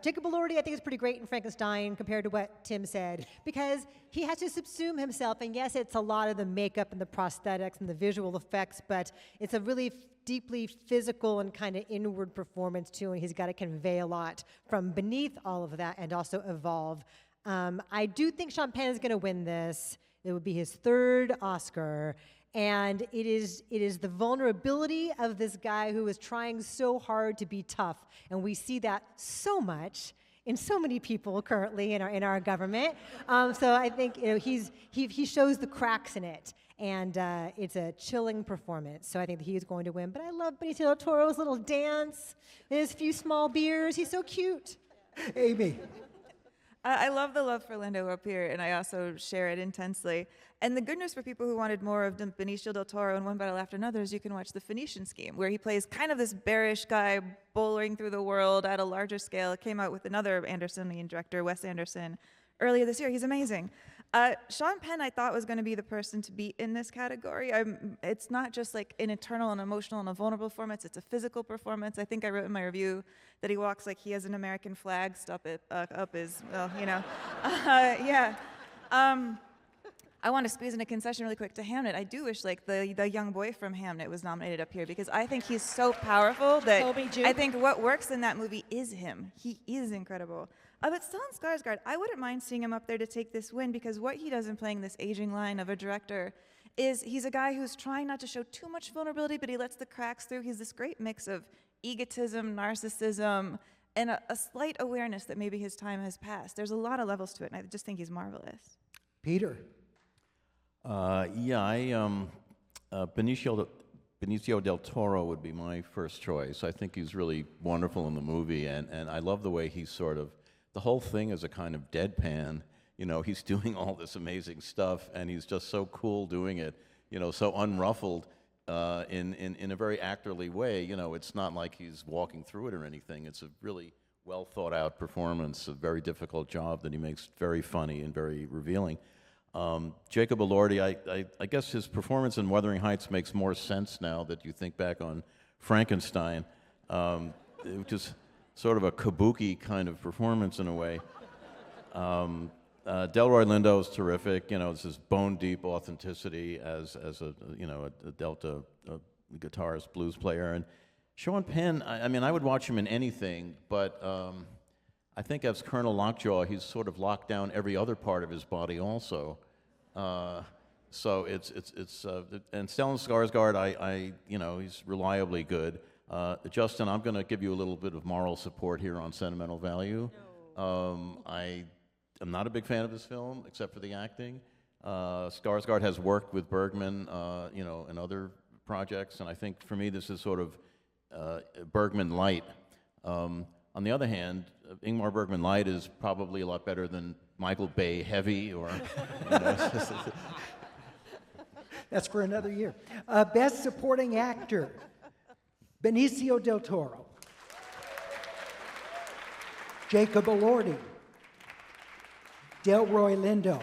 Jacob Elordi, I think, is pretty great in Frankenstein compared to what Tim said, because he has to subsume himself. And yes, it's a lot of the makeup and the prosthetics and the visual effects, but it's a really deeply physical and kind of inward performance too, and he's got to convey a lot from beneath all of that and also evolve. I do think Sean Penn is going to win this. It would be his third Oscar, and it is the vulnerability of this guy who is trying so hard to be tough, and we see that so much in so many people currently in our government. So I think he shows the cracks in it. And it's a chilling performance, so I think that he's going to win. But I love Benicio del Toro's little dance, and his few small beers. He's so cute.
Amy.
I love the love for Lindo up here, and I also share it intensely. And the good news for people who wanted more of Benicio del Toro in One Battle After Another is you can watch The Phoenician Scheme, where he plays kind of this bearish guy bowling through the world at a larger scale. It came out with another Andersonian director, Wes Anderson, earlier this year. He's amazing. Sean Penn, I thought, was going to be the person to beat in this category. It's not just like an internal and emotional and a vulnerable performance, it's a physical performance. I think I wrote in my review that he walks like he has an American flag up his, well, you know. Yeah. I want to squeeze in a concession really quick to Hamnet. I do wish like the young boy from Hamnet was nominated up here because I think he's so powerful that I think what works in that movie is him. He is incredible. But Stellan Skarsgård, I wouldn't mind seeing him up there to take this win because what he does in playing this aging line of a director is he's a guy who's trying not to show too much vulnerability, but he lets the cracks through. He's this great mix of egotism, narcissism, and a slight awareness that maybe his time has passed. There's a lot of levels to it, and I just think he's marvelous.
Peter.
Benicio del Toro would be my first choice. I think he's really wonderful in the movie, and I love the way he's sort of, the whole thing is a kind of deadpan. You know, he's doing all this amazing stuff, and he's just so cool doing it, you know, so unruffled in a very actorly way. You know, it's not like he's walking through it or anything. It's a really well thought out performance, a very difficult job that he makes very funny and very revealing. Jacob Elordi, I guess his performance in Wuthering Heights makes more sense now that you think back on Frankenstein, which is sort of a kabuki kind of performance in a way. Delroy Lindo is terrific. You know, it's this bone deep authenticity as a Delta guitarist, blues player. And Sean Penn, I mean, I would watch him in anything, but I think as Colonel Lockjaw, he's sort of locked down every other part of his body also. So and Stellan Skarsgård, you know, he's reliably good. Justin, I'm going to give you a little bit of moral support here on Sentimental Value. I am not a big fan of this film, except for the acting. Skarsgård has worked with Bergman, you know, in other projects, and I think for me this is sort of Bergman light. On the other hand, Ingmar Bergman light is probably a lot better than Michael Bay heavy, or. You know,
That's for another year. Best Supporting Actor, Benicio del Toro, Jacob Elordi, Delroy Lindo,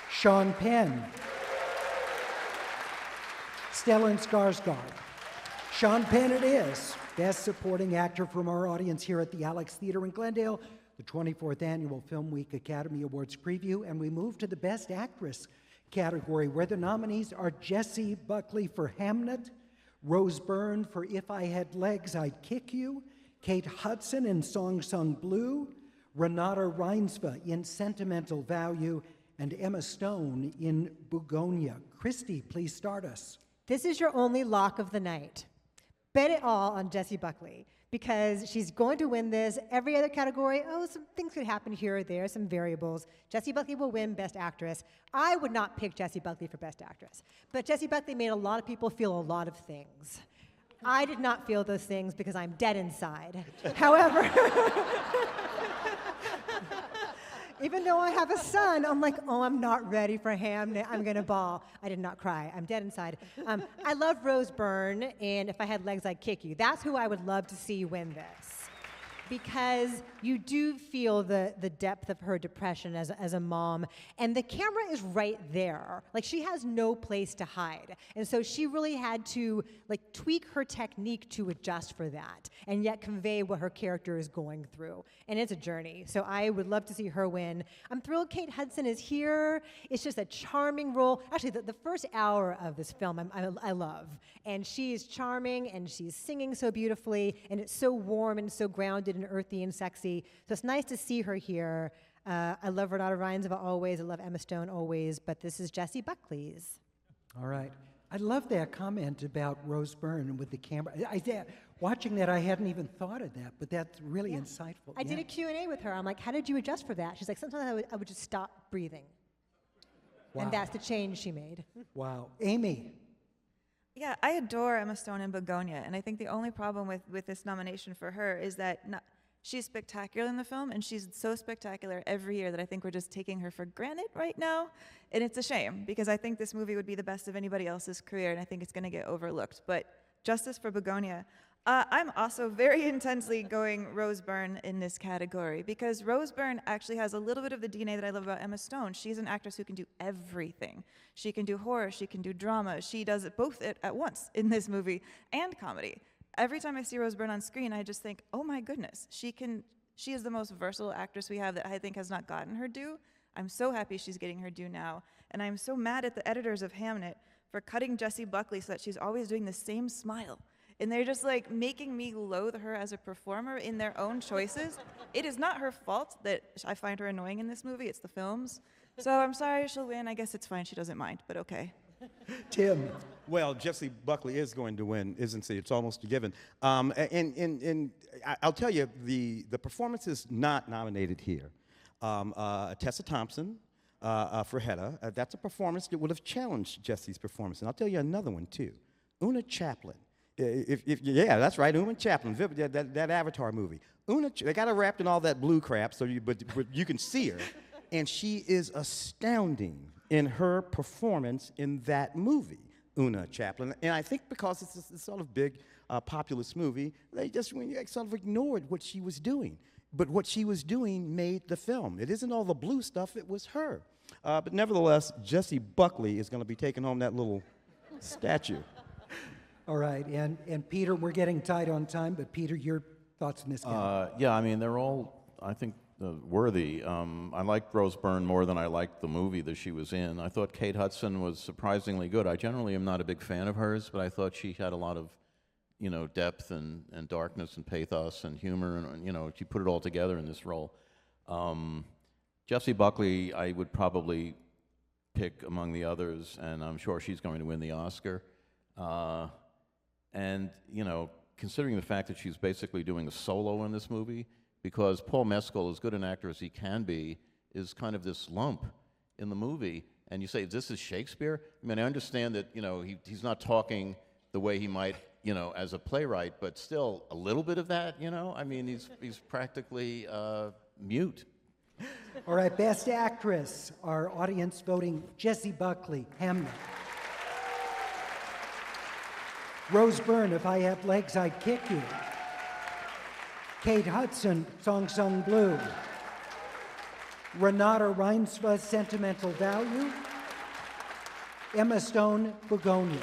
Sean Penn, Stellan Skarsgård. Sean Penn it is, Best Supporting Actor from our audience here at the Alex Theater in Glendale, the 24th Annual Film Week Academy Awards preview, and we move to the Best Actress category, where the nominees are Jessie Buckley for Hamnet, Rose Byrne for If I Had Legs, I'd Kick You, Kate Hudson in Song Sung Blue, Renata Reinsva in Sentimental Value, and Emma Stone in Bugonia. Christy, please start us.
This is your only lock of the night. Bet it all on Jessie Buckley, because she's going to win this. Every other category, some things could happen here or there, some variables. Jessie Buckley will win Best Actress. I would not pick Jessie Buckley for Best Actress, but Jessie Buckley made a lot of people feel a lot of things. I did not feel those things because I'm dead inside. However, even though I have a son, I'm like, I'm not ready for Hamnet. I'm going to bawl. I did not cry. I'm dead inside. I love Rose Byrne, and If I Had Legs, I'd Kick You. That's who I would love to see win this, because you do feel the depth of her depression as a mom, and the camera is right there. Like, she has no place to hide, and so she really had to tweak her technique to adjust for that, and yet convey what her character is going through, and it's a journey. So I would love to see her win. I'm thrilled Kate Hudson is here. It's just a charming role. Actually, the first hour of this film I love, and she is charming, and she's singing so beautifully, and it's so warm and so grounded and earthy and sexy. So it's nice to see her here. I love Renata Reinsva always. I love Emma Stone always. But this is Jessie Buckley's.
All right. I love that comment about Rose Byrne with the camera. Watching that, I hadn't even thought of that, but that's really insightful.
I did a Q&A with her. I'm like, how did you adjust for that? She's like, sometimes I would just stop breathing.
Wow.
And that's the change she made.
Wow. Amy.
Yeah, I adore Emma Stone in Begonia, and I think the only problem with this nomination for her is that she's spectacular in the film, and she's so spectacular every year that I think we're just taking her for granted right now, and it's a shame, because I think this movie would be the best of anybody else's career, and I think it's going to get overlooked. But justice for Begonia. I'm also very intensely going Rose Byrne in this category, because Rose Byrne actually has a little bit of the DNA that I love about Emma Stone. She's an actress who can do everything. She can do horror, she can do drama. She does it both at once in this movie, and comedy. Every time I see Rose Byrne on screen, I just think, oh my goodness, she is the most versatile actress we have that I think has not gotten her due. I'm so happy she's getting her due now. And I'm so mad at the editors of Hamnet for cutting Jessie Buckley so that she's always doing the same smile. And they're just making me loathe her as a performer in their own choices. It is not her fault that I find her annoying in this movie, it's the film's. So I'm sorry she'll win. I guess it's fine, she doesn't mind, but okay.
Tim.
Well, Jessie Buckley is going to win, isn't she? It's almost a given. And I'll tell you, the performance is not nominated here. Tessa Thompson for Hedda, that's a performance that would have challenged Jessie's performance. And I'll tell you another one, too. Una Chaplin. Yeah, that's right, Uma Chaplin, that Avatar movie. They got her wrapped in all that blue crap, but you can see her. And she is astounding in her performance in that movie, Una Chaplin. And I think because it's this sort of big populist movie, they just sort of ignored what she was doing. But what she was doing made the film. It isn't all the blue stuff, it was her. But nevertheless, Jessie Buckley is going to be taking home that little statue.
All right, and Peter, we're getting tight on time, but Peter, your thoughts on this category?
Yeah, I mean, they're all, I think, worthy. I liked Rose Byrne more than I liked the movie that she was in. I thought Kate Hudson was surprisingly good. I generally am not a big fan of hers, but I thought she had a lot of, depth and darkness and pathos and humor, and, she put it all together in this role. Jessie Buckley, I would probably pick among the others, and I'm sure she's going to win the Oscar. And, considering the fact that she's basically doing a solo in this movie, because Paul Mescal, as good an actor as he can be, is kind of this lump in the movie. And you say, this is Shakespeare? I mean, I understand that, he's not talking the way he might, as a playwright, but still a little bit of that, I mean, he's practically mute.
All right, Best Actress, our audience voting Jessie Buckley, Hamnet. Rose Byrne, If I Had Legs, I'd Kick You. Kate Hudson, Song Sung Blue. Renata Reinsva, Sentimental Value. Emma Stone, Begonia.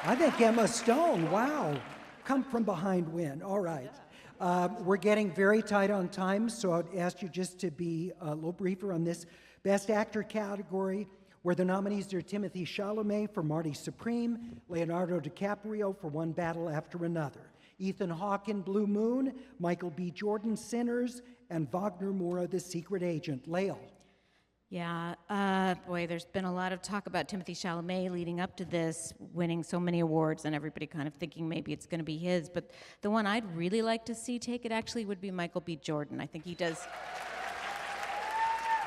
I think Emma Stone, wow. Come from behind win, all right. We're getting very tight on time, so I'd ask you just to be a little briefer on this. Best Actor category, where the nominees are Timothée Chalamet for Marty Supreme, Leonardo DiCaprio for One Battle After Another, Ethan Hawke in Blue Moon, Michael B. Jordan, Sinners, and Wagner Moura, The Secret Agent. Lael.
Yeah, boy, there's been a lot of talk about Timothée Chalamet leading up to this, winning so many awards, and everybody kind of thinking maybe it's going to be his. But the one I'd really like to see take it actually would be Michael B. Jordan. I think he does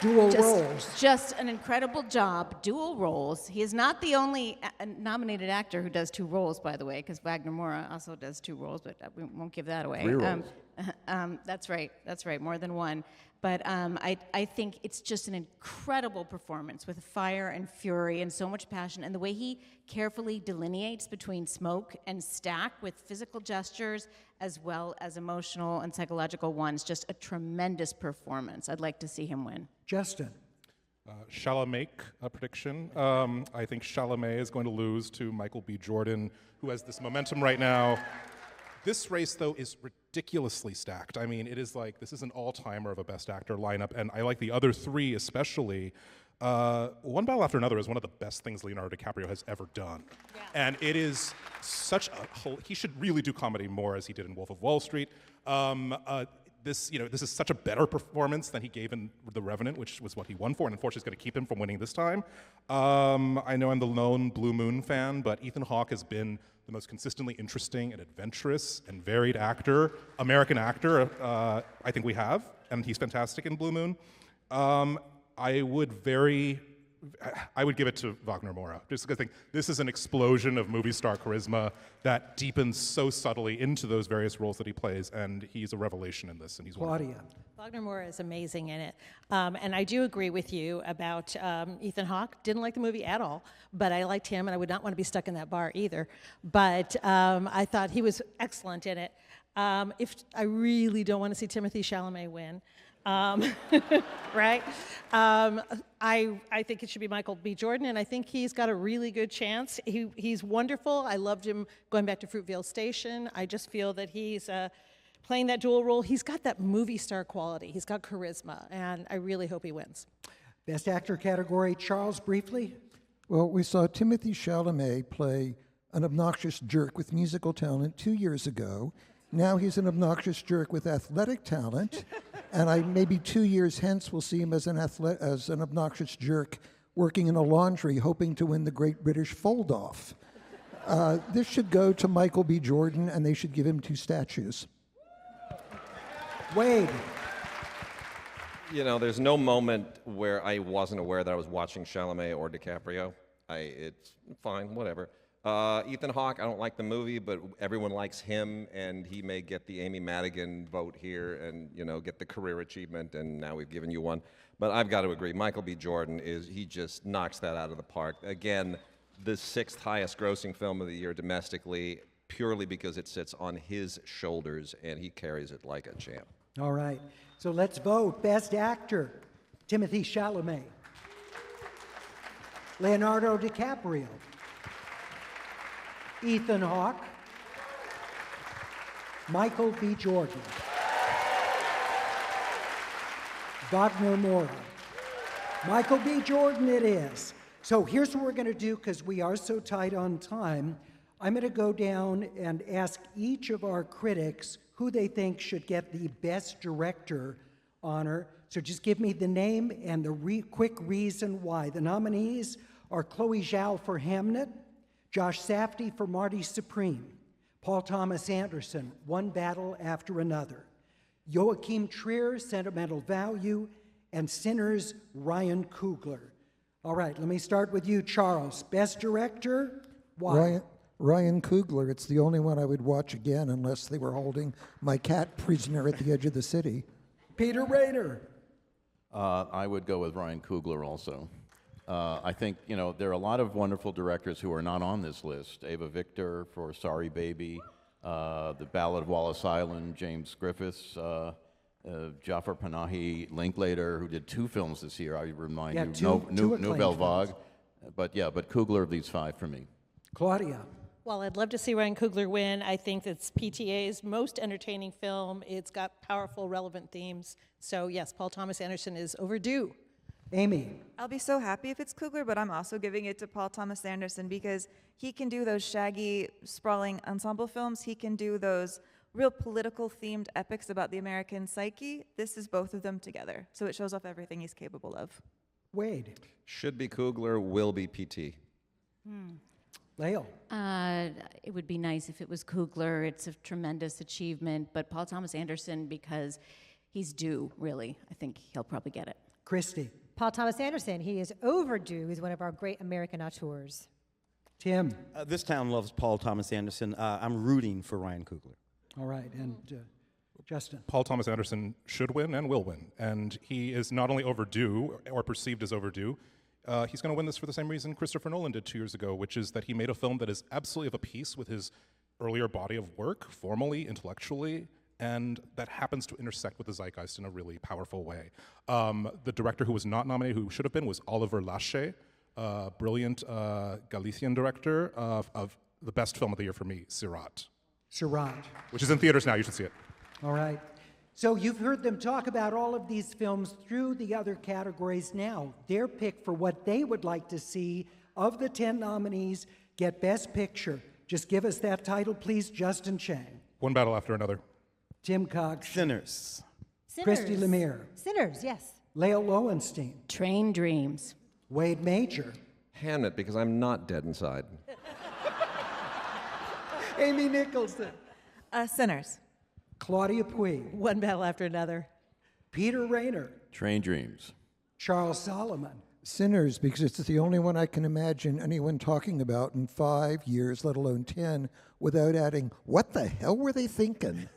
dual roles.
Just an incredible job, dual roles. He is not the only nominated actor who does two roles, by the way, because Wagner Moura also does two roles, but we won't give that away.
3 roles.
That's right, more than one. But I think it's just an incredible performance with fire and fury and so much passion. And the way he carefully delineates between smoke and stack with physical gestures as well as emotional and psychological ones, just a tremendous performance. I'd like to see him win.
Justin.
Chalamet prediction. I think Chalamet is going to lose to Michael B. Jordan, who has this momentum right now. This race, though, is ridiculously stacked. I mean, it is like, this is an all-timer of a Best Actor lineup, and I like the other three especially. One Battle After Another is one of the best things Leonardo DiCaprio has ever done. Yeah. And it is such a, he should really do comedy more as he did in Wolf of Wall Street. This is such a better performance than he gave in The Revenant, which was what he won for, and unfortunately is going to keep him from winning this time. I know I'm the lone Blue Moon fan, but Ethan Hawke has been the most consistently interesting and adventurous and varied actor, American actor, I think we have, and he's fantastic in Blue Moon. I would give it to Wagner Moura, just because I think this is an explosion of movie star charisma that deepens so subtly into those various roles that he plays, and he's a revelation in this, and he's
Claudia.
wonderful.
Wagner Moura is amazing in it. And I do agree with you about Ethan Hawke. Didn't like the movie at all, but I liked him, and I would not want to be stuck in that bar either. But I thought he was excellent in it. If I really don't want to see Timothée Chalamet win, right? I think it should be Michael B. Jordan, and I think he's got a really good chance. He's wonderful. I loved him going back to Fruitvale Station. I just feel that he's playing that dual role. He's got that movie star quality. He's got charisma, and I really hope he wins.
Best Actor category, Charles, briefly.
Well, we saw Timothée Chalamet play an obnoxious jerk with musical talent 2 years ago. Now he's an obnoxious jerk with athletic talent, and maybe 2 years hence we'll see him as an obnoxious jerk working in a laundry, hoping to win the Great British Fold-Off. This should go to Michael B. Jordan, and they should give him 2 statues.
Wade.
You know, there's no moment where I wasn't aware that I was watching Chalamet or DiCaprio. It's fine, whatever. Ethan Hawke, I don't like the movie, but everyone likes him, and he may get the Amy Madigan vote here and, get the career achievement, and now we've given you one. But I've got to agree, Michael B. Jordan he just knocks that out of the park. Again, the 6th highest grossing film of the year domestically, purely because it sits on his shoulders, and he carries it like a champ.
All right, so let's vote. Best Actor, Timothée Chalamet. Leonardo DiCaprio. Ethan Hawke. Michael B. Jordan. Wagner Moura. Michael B. Jordan it is. So here's what we're going to do, because we are so tight on time. I'm going to go down and ask each of our critics who they think should get the Best Director honor. So just give me the name and the quick reason why. The nominees are Chloe Zhao for Hamnet, Josh Safdie for Marty Supreme, Paul Thomas Anderson, One Battle After Another, Joachim Trier, Sentimental Value, and Sinners, Ryan Coogler. All right, let me start with you, Charles. Best Director, why?
Ryan Coogler. It's the only one I would watch again unless they were holding my cat prisoner at the edge of the city.
Peter Rayner.
I would go with Ryan Coogler also. I think, there are a lot of wonderful directors who are not on this list. Ava Victor for Sorry Baby, The Ballad of Wallace Island, James Griffiths, Jafar Panahi Linklater, who did 2 films this year. I remind you,
two
Nouvelle
acclaimed
Vague. But Coogler of these 5 for me.
Claudia.
Well, I'd love to see Ryan Coogler win. I think it's PTA's most entertaining film. It's got powerful, relevant themes. So yes, Paul Thomas Anderson is overdue.
Amy.
I'll be so happy if it's Coogler, but I'm also giving it to Paul Thomas Anderson because he can do those shaggy, sprawling ensemble films. He can do those real political themed epics about the American psyche. This is both of them together. So it shows off everything he's capable of.
Wade.
Should be Coogler, will be PT.
Leo.
It would be nice if it was Coogler. It's a tremendous achievement, but Paul Thomas Anderson, because he's due, really. I think he'll probably get it.
Christy.
Paul Thomas Anderson, he is overdue. He's one of our great American auteurs.
Tim.
This town loves Paul Thomas Anderson. I'm rooting for Ryan Coogler.
All right, and Justin.
Paul Thomas Anderson should win and will win. And he is not only overdue, or perceived as overdue, he's going to win this for the same reason Christopher Nolan did 2 years ago, which is that he made a film that is absolutely of a piece with his earlier body of work, formally, intellectually, and that happens to intersect with the zeitgeist in a really powerful way. The director who was not nominated, who should have been, was Oliver Lache, brilliant Galician director of the best film of the year for me, Sirat.
Sirat.
Which is in theaters now, you should see it.
All right. So you've heard them talk about all of these films through the other categories now. Their pick for what they would like to see of the 10 nominees get Best Picture. Just give us that title, please, Justin Chang.
One Battle After Another.
Tim Cox.
Sinners.
Christy Lemire.
Sinners, yes.
Leo Lowenstein.
Train Dreams.
Wade Major.
Hamnet, because I'm not dead inside.
Amy Nicholson.
Sinners.
Claudia Puig.
One Battle After Another.
Peter Rayner.
Train Dreams.
Charles Solomon.
Sinners, because it's the only one I can imagine anyone talking about in 5 years, let alone 10, without adding, what the hell were they thinking?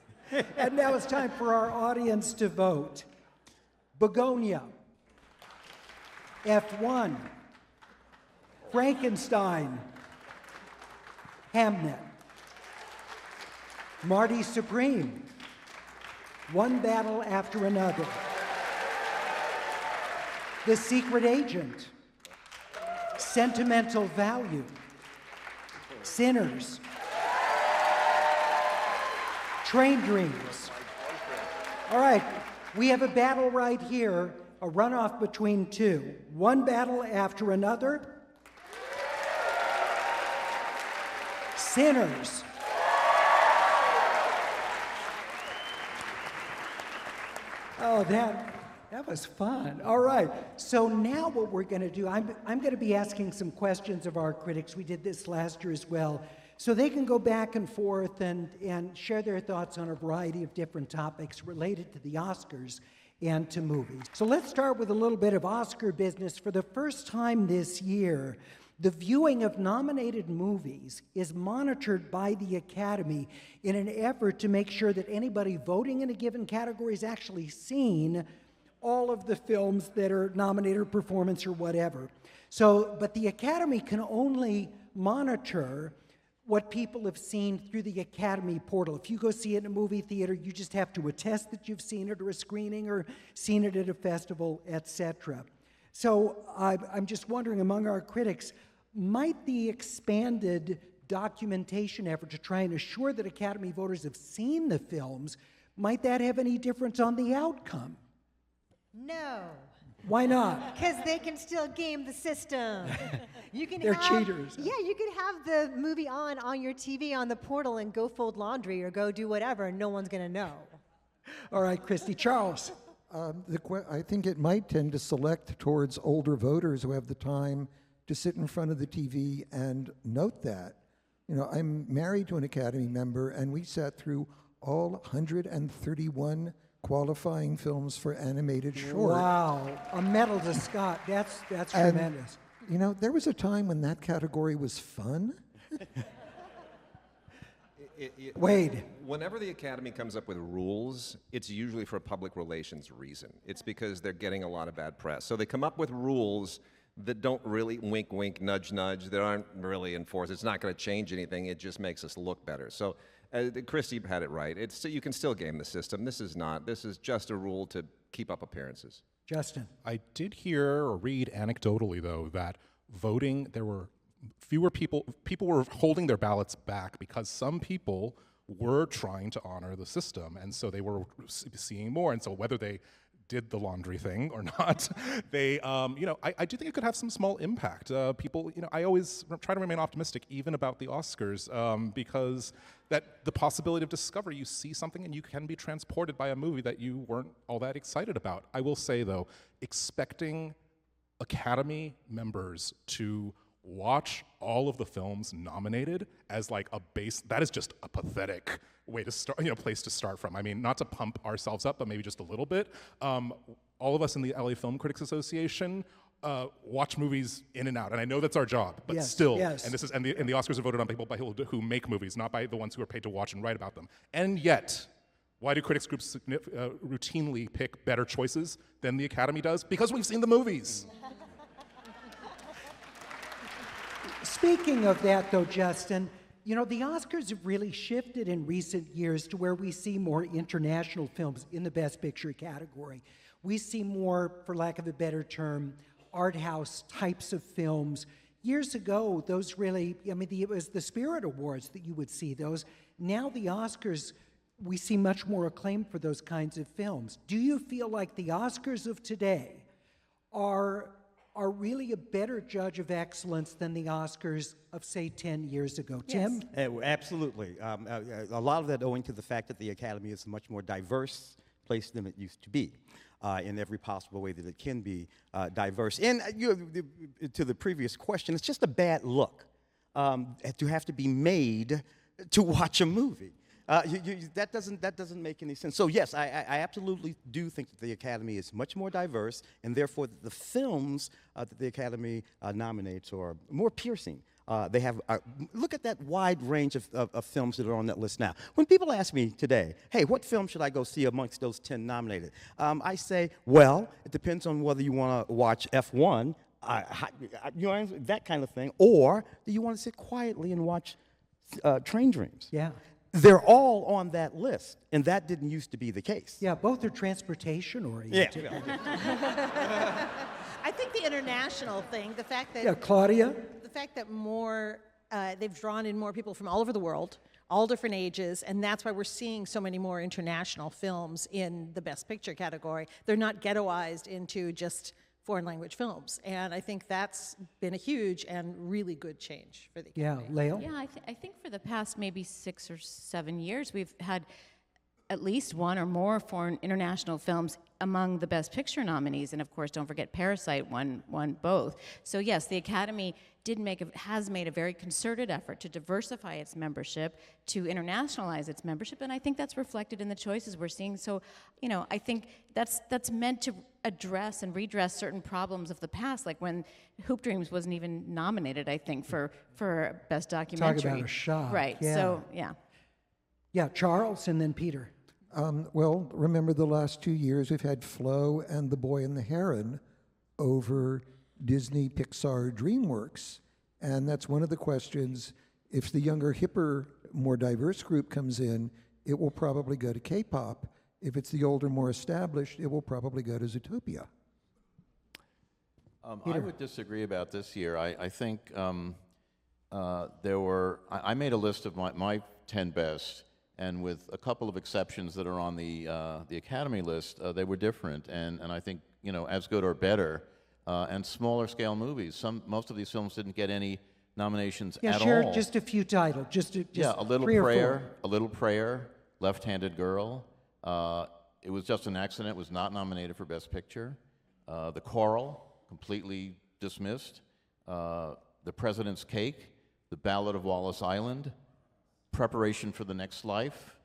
And now it's time for our audience to vote. Begonia. F1. Frankenstein. Hamnet. Marty Supreme. One Battle After Another. The Secret Agent. Sentimental Value. Sinners. Train Dreams. All right, we have a battle right here, a runoff between 2. One Battle After Another. Sinners. Oh, that was fun. All right, so now what we're going to do, I'm going to be asking some questions of our critics. We did this last year as well. So they can go back and forth and share their thoughts on a variety of different topics related to the Oscars and to movies. So let's start with a little bit of Oscar business. For the first time this year, the viewing of nominated movies is monitored by the Academy in an effort to make sure that anybody voting in a given category has actually seen all of the films that are nominated, or performance, or whatever. So, but the Academy can only monitor what people have seen through the Academy portal. If you go see it in a movie theater, you just have to attest that you've seen it, or a screening, or seen it at a festival, etc. So I'm just wondering, among our critics, might the expanded documentation effort to try and assure that Academy voters have seen the films, might that have any difference on the outcome?
No.
Why not?
Because they can still game the system. You can
They're
have,
cheaters.
Yeah, you can have the movie on your TV on the portal and go fold laundry or go do whatever, and no one's going to know.
All right, Christy. Charles.
I think it might tend to select towards older voters who have the time to sit in front of the TV and note that. You know, I'm married to an Academy member, and we sat through all 131 qualifying films for animated short.
Wow, a medal to Scott. That's tremendous.
You know, there was a time when that category was fun.
Wade.
Whenever the Academy comes up with rules, it's usually for a public relations reason. It's because they're getting a lot of bad press. So they come up with rules that don't really wink, wink, nudge, nudge, that aren't really enforced. It's not going to change anything. It just makes us look better. So Christy had it right. You can still game the system. This is not. This is just a rule to keep up appearances.
Justin.
I did hear or read anecdotally, though, that voting, there were fewer people were holding their ballots back because some people were trying to honor the system, and so they were seeing more. And so whether they did the laundry thing or not, they, I do think it could have some small impact. People, I always try to remain optimistic, even about the Oscars, because that the possibility of discovery, you see something and you can be transported by a movie that you weren't all that excited about. I will say, though, expecting Academy members to watch all of the films nominated as like a base, that is just a pathetic way to start, place to start from. I mean, not to pump ourselves up, but maybe just a little bit. All of us in the LA Film Critics Association watch movies in and out, and I know that's our job, but still, and the Oscars are voted on by people who make movies, not by the ones who are paid to watch and write about them. And yet, why do critics groups routinely pick better choices than the Academy does? Because we've seen the movies.
Speaking of that, though, Justin, the Oscars have really shifted in recent years to where we see more international films in the Best Picture category. We see more, for lack of a better term, art house types of films. Years ago, those really, it was the Spirit Awards that you would see those. Now the Oscars, we see much more acclaim for those kinds of films. Do you feel like the Oscars of today are really a better judge of excellence than the Oscars of, say, 10 years ago? Tim?
Absolutely. A lot of that owing to the fact that the Academy is a much more diverse place than it used to be, in every possible way that it can be diverse. And to the previous question, it's just a bad look to have to be made to watch a movie. That doesn't make any sense. So yes, I absolutely do think that the Academy is much more diverse, and therefore the films that the Academy nominates are more piercing. They have look at that wide range of films that are on that list now. When people ask me today, hey, what film should I go see amongst those 10 nominated? I say, well, it depends on whether you want to watch F1, that kind of thing, or do you want to sit quietly and watch Train Dreams?
Yeah.
They're all on that list, and that didn't used to be the case.
Yeah, both are transportation oriented.
Yeah.
I think the international thing, the fact that...
Yeah, Claudia?
The fact that they've drawn in more people from all over the world, all different ages, and that's why we're seeing so many more international films in the Best Picture category. They're not ghettoized into just foreign language films. And I think that's been a huge and really good change for the Academy.
Yeah, Leo?
Yeah, I think for the past maybe 6 or 7 years, we've had at least one or more foreign international films among the Best Picture nominees. And of course, don't forget Parasite won both. So yes, the Academy has made a very concerted effort to diversify its membership, to internationalize its membership, and I think that's reflected in the choices we're seeing. So, I think that's meant to address and redress certain problems of the past, like when Hoop Dreams wasn't even nominated, I think, for Best Documentary.
Talk about a shock.
Right.
Yeah.
So, yeah.
Yeah, Charles and then Peter.
Well, remember the last 2 years we've had Flo and The Boy and the Heron over Disney, Pixar, DreamWorks. And that's one of the questions. If the younger, hipper, more diverse group comes in, it will probably go to K-pop. If it's the older, more established, it will probably go to Zootopia.
I would disagree about this year. I think there were, I made a list of my 10 best, and with a couple of exceptions that are on the Academy list, they were different, and I think, as good or better. And smaller scale movies. Most of these films didn't get any nominations at
share
all.
just a few titles. Just
A Little
3 or 4.
Prayer, A Little Prayer, Left-Handed Girl. It was just an accident. It was not nominated for Best Picture. The Coral, completely dismissed. The President's Cake, The Ballad of Wallace Island, Preparation for the Next Life,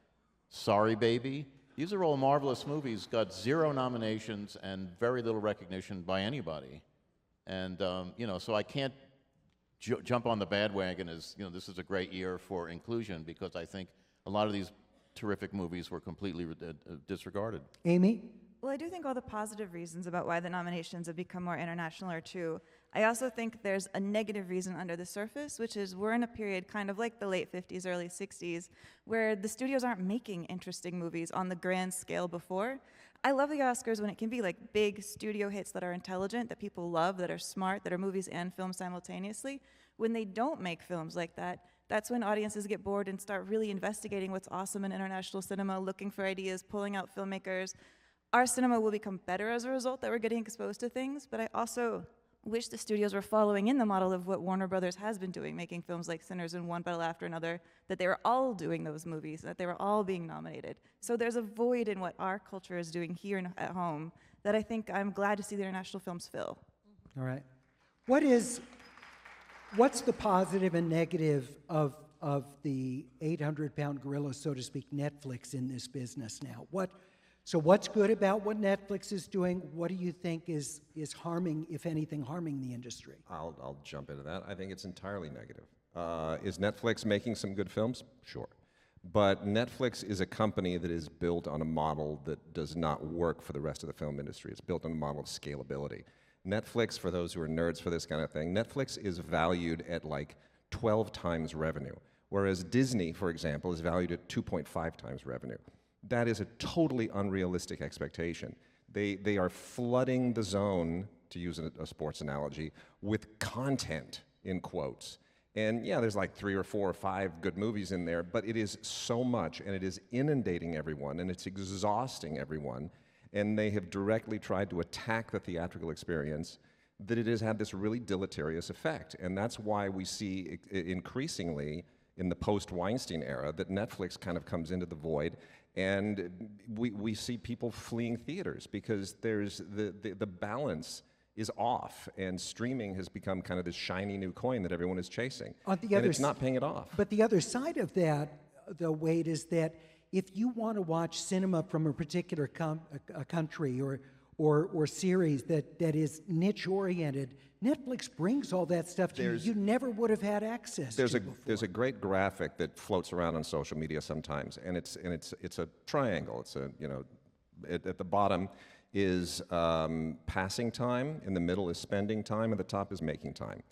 Sorry Baby. These are all marvelous movies, got 0 nominations and very little recognition by anybody. And, so I can't jump on the bandwagon as, this is a great year for inclusion, because I think a lot of these terrific movies were completely disregarded.
Amy?
Well, I do think all the positive reasons about why the nominations have become more international are true. I also think there's a negative reason under the surface, which is we're in a period kind of like the late 50s, early 60s, where the studios aren't making interesting movies on the grand scale before. I love the Oscars when it can be like big studio hits that are intelligent, that people love, that are smart, that are movies and films simultaneously. When they don't make films like that, that's when audiences get bored and start really investigating what's awesome in international cinema, looking for ideas, pulling out filmmakers. Our cinema will become better as a result that we're getting exposed to things, but I also wish the studios were following in the model of what Warner Brothers has been doing, making films like Sinners and One Battle After Another, that they were all doing those movies, that they were all being nominated. So there's a void in what our culture is doing here at home that I think I'm glad to see the international films fill.
All right. What's the positive and negative of the 800-pound gorilla, so to speak, Netflix in this business now? So what's good about what Netflix is doing? What do you think is harming, if anything, harming the industry?
I'll jump into that. I think it's entirely negative. Is Netflix making some good films? Sure. But Netflix is a company that is built on a model that does not work for the rest of the film industry. It's built on a model of scalability. Netflix, for those who are nerds for this kind of thing, Netflix is valued at like 12 times revenue, whereas Disney, for example, is valued at 2.5 times revenue. That is a totally unrealistic expectation. They are flooding the zone, to use a sports analogy, with content, in quotes. And yeah, there's like 3 or 4 or 5 good movies in there, but it is so much, and it is inundating everyone, and it's exhausting everyone. And they have directly tried to attack the theatrical experience, that it has had this really deleterious effect. And that's why we see increasingly in the post-Weinstein era that Netflix kind of comes into the void, and we see people fleeing theaters because there's the balance is off, and streaming has become kind of this shiny new coin that everyone is chasing. And it's not paying it off.
But the other side of that, though, Wade, is that if you want to watch cinema from a particular country or series that is niche-oriented, Netflix brings all that stuff to you. You never would have had access to before.
There's a great graphic that floats around on social media sometimes, and it's a triangle. It's at the bottom is passing time, in the middle is spending time, and the top is making time.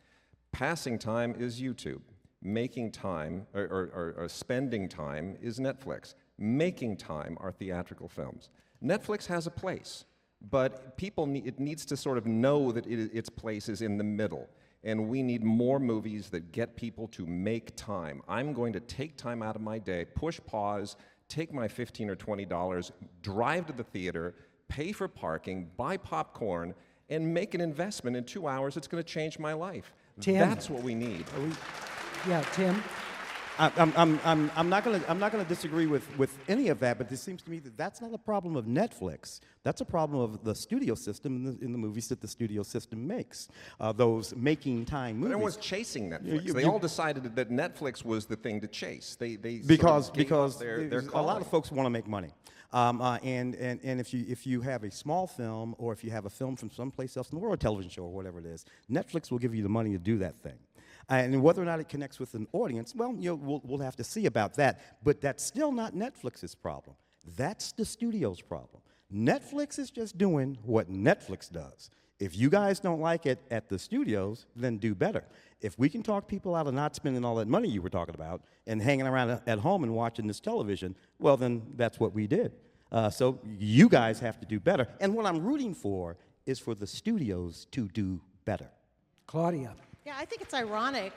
Passing time is YouTube. Making time, or spending time, is Netflix. Making time are theatrical films. Netflix has a place, but it needs to sort of know that its place is in the middle. And we need more movies that get people to make time. I'm going to take time out of my day, push pause, take my $15 or $20, drive to the theater, pay for parking, buy popcorn, and make an investment in 2 hours. It's going to change my life.
Tim,
that's what we need.
Yeah, Tim.
I'm not gonna disagree with any of that, but it seems to me that that's not a problem of Netflix. That's a problem of the studio system in the movies that the studio system makes. Those making time movies.
Everyone's chasing Netflix. They all decided that Netflix was the thing to chase.
Because
their
a lot of folks want to make money. And if you have a small film, or if you have a film from someplace else in the world, a television show or whatever it is, Netflix will give you the money to do that thing. And whether or not it connects with an audience, well, we'll have to see about that. But that's still not Netflix's problem. That's the studio's problem. Netflix is just doing what Netflix does. If you guys don't like it at the studios, then do better. If we can talk people out of not spending all that money you were talking about and hanging around at home and watching this television, well, then that's what we did. So you guys have to do better. And what I'm rooting for is for the studios to do better.
Claudia.
Yeah, I think it's ironic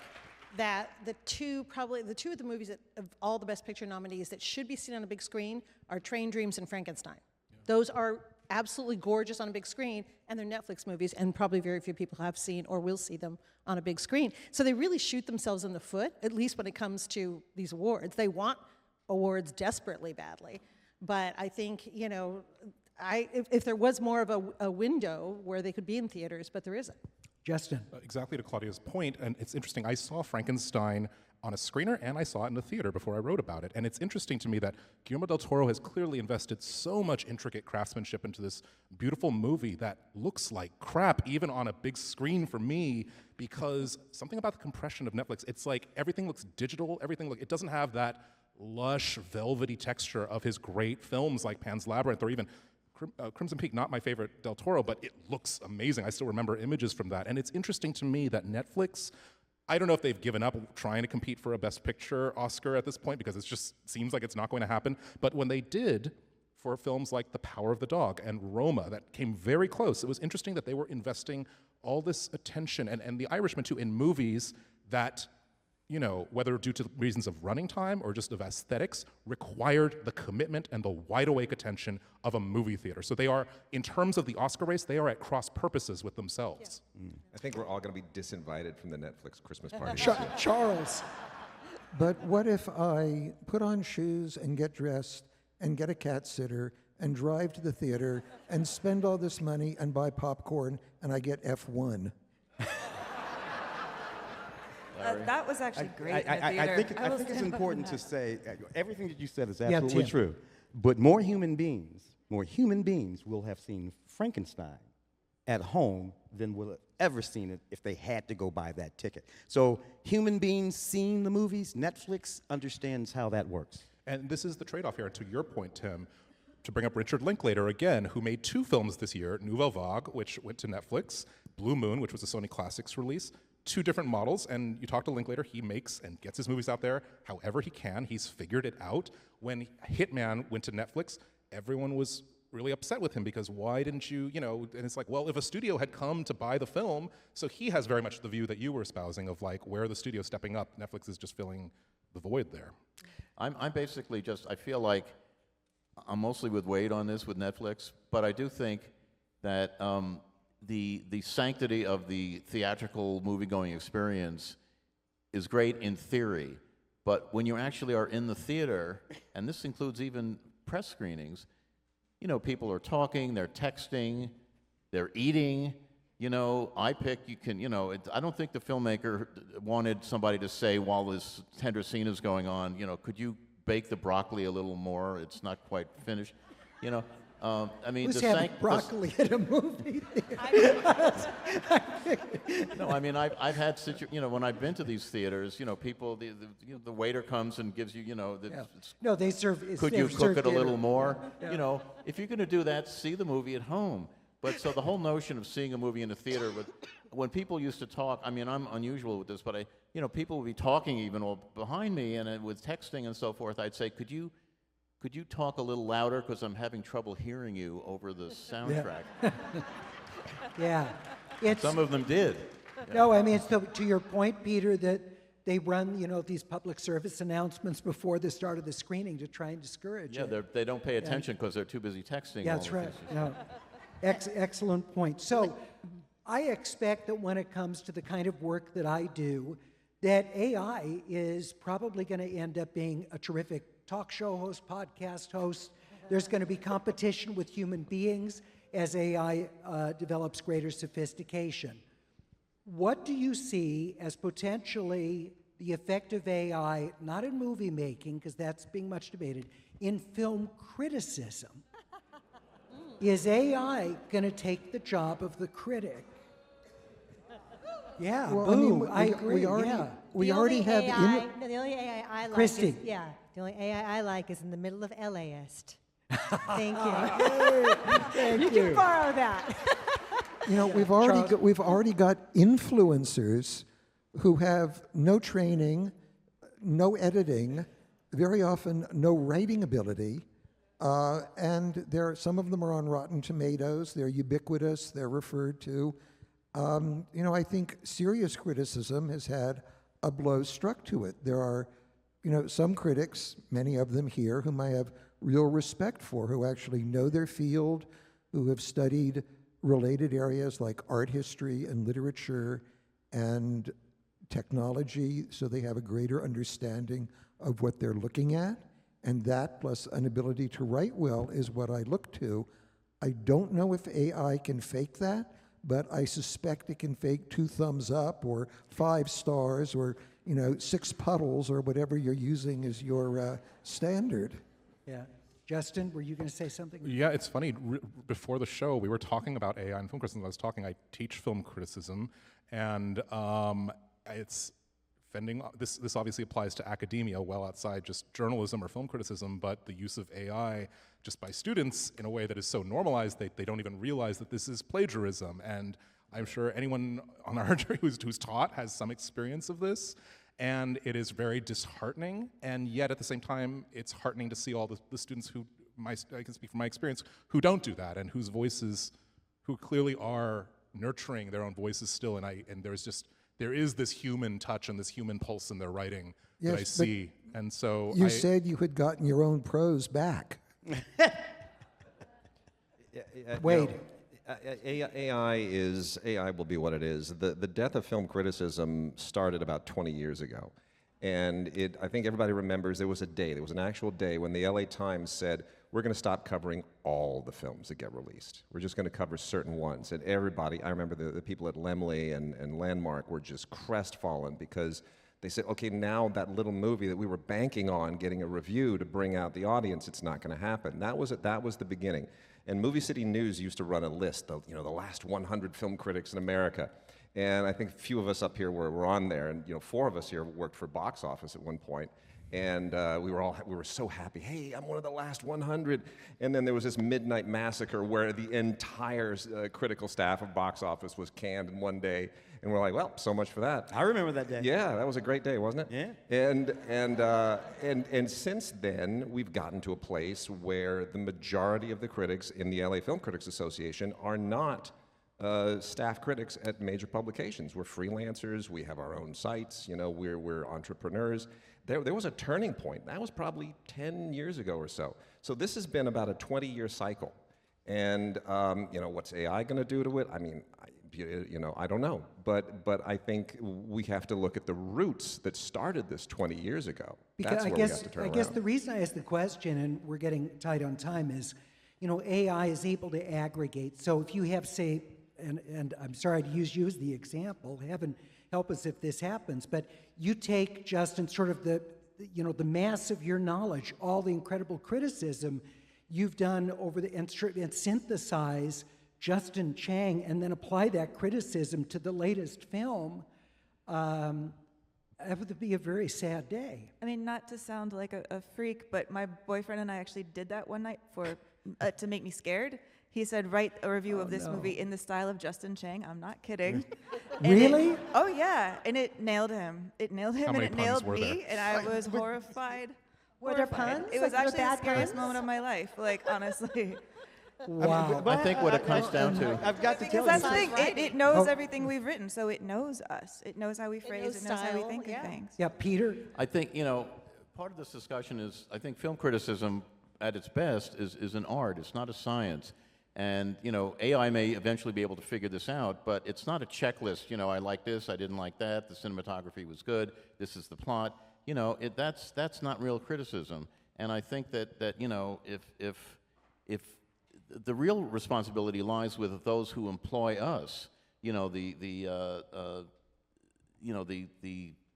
that the two of the movies of all the Best Picture nominees that should be seen on a big screen are Train Dreams and Frankenstein. Yeah. Those are absolutely gorgeous on a big screen, and they're Netflix movies, and probably very few people have seen or will see them on a big screen. So they really shoot themselves in the foot, at least when it comes to these awards. They want awards desperately badly, but I think, if there was more of a window where they could be in theaters, but there isn't.
Justin.
Exactly to Claudia's point, and it's interesting, I saw Frankenstein on a screener and I saw it in the theater before I wrote about it. And it's interesting to me that Guillermo del Toro has clearly invested so much intricate craftsmanship into this beautiful movie that looks like crap, even on a big screen for me, because something about the compression of Netflix, it's like everything looks digital, it doesn't have that lush, velvety texture of his great films like Pan's Labyrinth or even Crimson Peak, not my favorite Del Toro, but it looks amazing. I still remember images from that. And it's interesting to me that Netflix, I don't know if they've given up trying to compete for a Best Picture Oscar at this point, because it just seems like it's not going to happen. But when they did, for films like The Power of the Dog and Roma, that came very close, it was interesting that they were investing all this attention, and The Irishman too, in movies that, you know, whether due to reasons of running time or just of aesthetics, required the commitment and the wide-awake attention of a movie theater. So they are, in terms of the Oscar race, they are at cross purposes with themselves.
Yeah. I think we're all going to be disinvited from the Netflix Christmas party.
Charles.
But what if I put on shoes and get dressed and get a cat sitter and drive to the theater and spend all this money and buy popcorn and I get F1?
That was actually great.
I think it's important to say everything that you said is
Yeah,
absolutely
Tim.
true. But more human beings will have seen Frankenstein at home than will have ever seen it if they had to go buy that ticket. So human beings seeing the movies, Netflix understands how that works.
And this is the trade-off here. To your point, Tim, to bring up Richard Linklater again, who made 2 films this year, Nouvelle Vague, which went to Netflix, Blue Moon, which was a Sony Classics release, 2 different models, and you talk to Linklater, he makes and gets his movies out there however he can. He's figured it out. When Hitman went to Netflix, everyone was really upset with him because why didn't you, and it's like, well, if a studio had come to buy the film, so he has very much the view that you were espousing of like, where the studio stepping up, Netflix is just filling the void there.
I'm basically I feel like I'm mostly with Wade on this with Netflix, but I do think that the sanctity of the theatrical movie-going experience is great in theory, but when you actually are in the theater, and this includes even press screenings, people are talking, they're texting, they're eating. I don't think the filmmaker wanted somebody to say while this tender scene is going on, could you bake the broccoli a little more? It's not quite finished.
Who's having broccoli at a movie theater?
No, I mean, I've had when I've been to these theaters, people, the waiter comes and gives you,
No, they serve.
Could
they
you
serve
cook it a
dinner.
little more?
Yeah.
If you're going to do that, see the movie at home. But so the whole notion of seeing a movie in a theater, when people used to talk, I mean, I'm unusual with this, but people would be talking even behind me, and with texting and so forth, I'd say, could you talk a little louder because I'm having trouble hearing you over the soundtrack?
Yeah.
Some of them did.
No, I mean, so to your point, Peter, that they run, these public service announcements before the start of the screening to try and discourage it.
Yeah, they don't pay attention because they're too busy texting.
Yeah, that's right. No. Excellent point. So I expect that when it comes to the kind of work that I do, that AI is probably going to end up being a terrific talk show host, podcast host. There's going to be competition with human beings as AI develops greater sophistication. What do you see as potentially the effect of AI, not in movie making, because that's being much debated, in film criticism? Is AI going to take the job of the critic? Yeah,
Well,
boom,
I mean,
agree.
we already have.
The only AI I like
Christy.
is, the only AI I like is in the middle of LAist. Thank you.
Thank
you can borrow that.
We've already got influencers who have no training, no editing, very often no writing ability, and some of them are on Rotten Tomatoes. They're ubiquitous. They're referred to. I think serious criticism has had a blow struck to it. There are, some critics, many of them here, whom I have real respect for, who actually know their field, who have studied related areas like art history and literature and technology, so they have a greater understanding of what they're looking at. And that, plus an ability to write well, is what I look to. I don't know if AI can fake that, but I suspect it can fake 2 thumbs up or 5 stars or, 6 puddles or whatever you're using as your standard.
Yeah. Justin, were you going to say something?
Yeah, it's funny. Before the show, we were talking about AI and film criticism. I teach film criticism, and it's fending. This obviously applies to academia, well outside just journalism or film criticism. But the use of AI just by students in a way that is so normalized, they don't even realize that this is plagiarism. And I'm sure anyone on our jury who's taught has some experience of this. And it is very disheartening, and yet at the same time, it's heartening to see all the students I can speak from my experience, who don't do that, and whose voices, who clearly are nurturing their own voices still, and there is this human touch and this human pulse in their writing that I see, and so
you said you had gotten your own prose back.
Wade.
AI will be what it is. The death of film criticism started about 20 years ago. And I think everybody remembers there was an actual day when the LA Times said, we're going to stop covering all the films that get released. We're just going to cover certain ones. And everybody, I remember the people at Laemmle and Landmark were just crestfallen because they said, okay, now that little movie that we were banking on getting a review to bring out the audience, it's not going to happen. That was the beginning. And Movie City News used to run a list of the last 100 film critics in America. And I think a few of us up here were on there, and 4 of us here worked for Box Office at one point. And we were so happy. Hey, I'm one of the last 100. And then there was this midnight massacre where the entire critical staff of Box Office was canned in one day. And we're like, well, so much for that.
I remember that day.
Yeah, that was a great day, wasn't it?
Yeah.
And since then, we've gotten to a place where the majority of the critics in the LA Film Critics Association are not staff critics at major publications. We're freelancers. We have our own sites. We're entrepreneurs. There was a turning point. That was probably 10 years ago or so. So this has been about a 20-year cycle. And what's AI going to do to it? I mean, I don't know. But I think we have to look at the roots that started this 20 years ago. That's where we have to turn around.
I guess the reason I asked the question, and we're getting tight on time, is AI is able to aggregate. So if you have, say, and I'm sorry to use you as the example, heaven help us if this happens, but you take, Justin, sort of the mass of your knowledge, all the incredible criticism you've done and synthesize Justin Chang and then apply that criticism to the latest film, that would be a very sad day.
I mean, not to sound like a freak, but my boyfriend and I actually did that one night to make me scared. He said, write a review of this movie in the style of Justin Chang. I'm not kidding.
Really?
Oh, yeah. And it nailed him. It nailed him, and it nailed me, and I was horrified.
Were there puns?
It was
Like,
actually the
bad
scariest
puns?
moment of my life, honestly.
Wow.
I think what it comes down to.
I've got to tell
Because
you.
that's the thing. It knows everything we've written, so it knows us. It knows how we phrase. It knows how we
style,
think
yeah.
of things.
Yeah, Peter?
I think, part of this discussion is, I think film criticism at its best is an art. It's not a science. And, AI may eventually be able to figure this out, but it's not a checklist. I like this, I didn't like that, the cinematography was good, this is the plot. That's not real criticism. And I think that if the real responsibility lies with those who employ us, the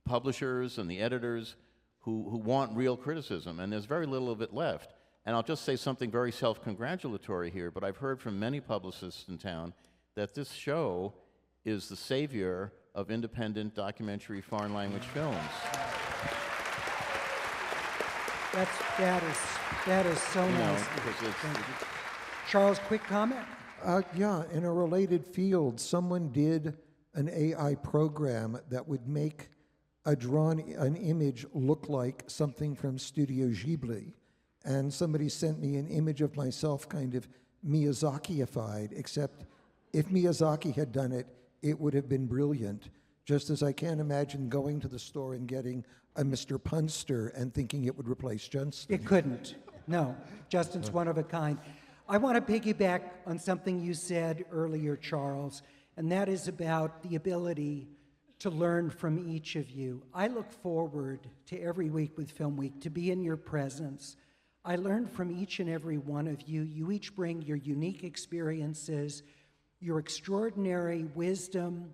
publishers and the editors who want real criticism, and there's very little of it left. And I'll just say something very self-congratulatory here, but I've heard from many publicists in town that this show is the savior of independent documentary foreign language films.
That is so nice. Charles, quick comment?
Yeah, in a related field, someone did an AI program that would make an image look like something from Studio Ghibli. And somebody sent me an image of myself kind of Miyazaki-ified, except if Miyazaki had done it, it would have been brilliant. Just as I can't imagine going to the store and getting a Mr. Punster and thinking it would replace Johnston.
It couldn't. No, Justin's one of a kind. I want to piggyback on something you said earlier, Charles, and that is about the ability to learn from each of you. I look forward to every week with Film Week to be in your presence. I learn from each and every one of you. You each bring your unique experiences, your extraordinary wisdom,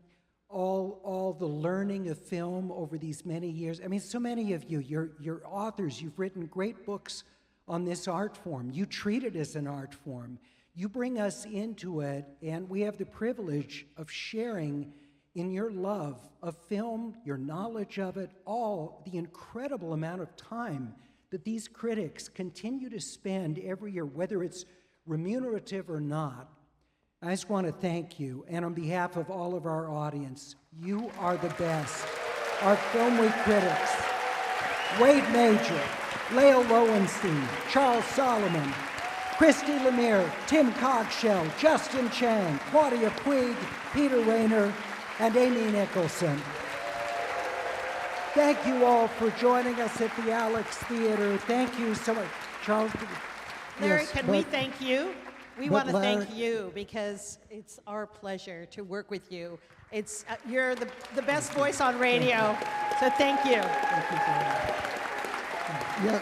all the learning of film over these many years. I mean, so many of you, you're authors. You've written great books on this art form. You treat it as an art form. You bring us into it, and we have the privilege of sharing in your love of film, your knowledge of it, all the incredible amount of time that these critics continue to spend every year, whether it's remunerative or not. I just want to thank you, and on behalf of all of our audience, you are the best. Our Film Week critics, Wade Major, Leo Lowenstein, Charles Solomon, Christy Lemire, Tim Cogshell, Justin Chang, Claudia Puig, Peter Rayner, and Amy Nicholson. Thank you all for joining us at the Alex Theater. Thank you so much. Charles?
Larry,
Yes,
can
but-
we thank you? We
but
want to
Larry-
thank you because it's our pleasure to work with you. It's you're the best voice on radio, so thank you.
Yeah.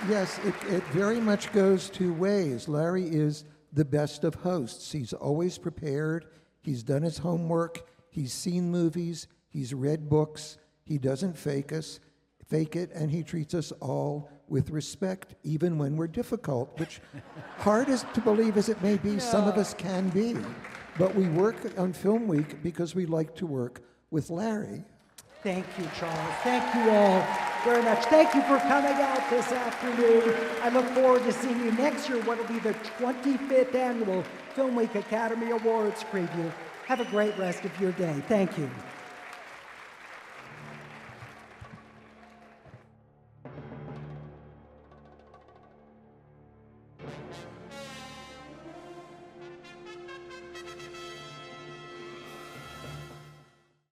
Yes, it very much goes two ways. Larry is the best of hosts. He's always prepared. He's done his homework. He's seen movies. He's read books. He doesn't fake it, and he treats us all with respect, even when we're difficult, which, hard as to believe as it may be, some of us can be. But we work on Film Week because we like to work with Larry.
Thank you, Charles. Thank you all very much. Thank you for coming out this afternoon. I look forward to seeing you next year, what will be the 25th Annual Film Week Academy Awards preview. Have a great rest of your day. Thank you.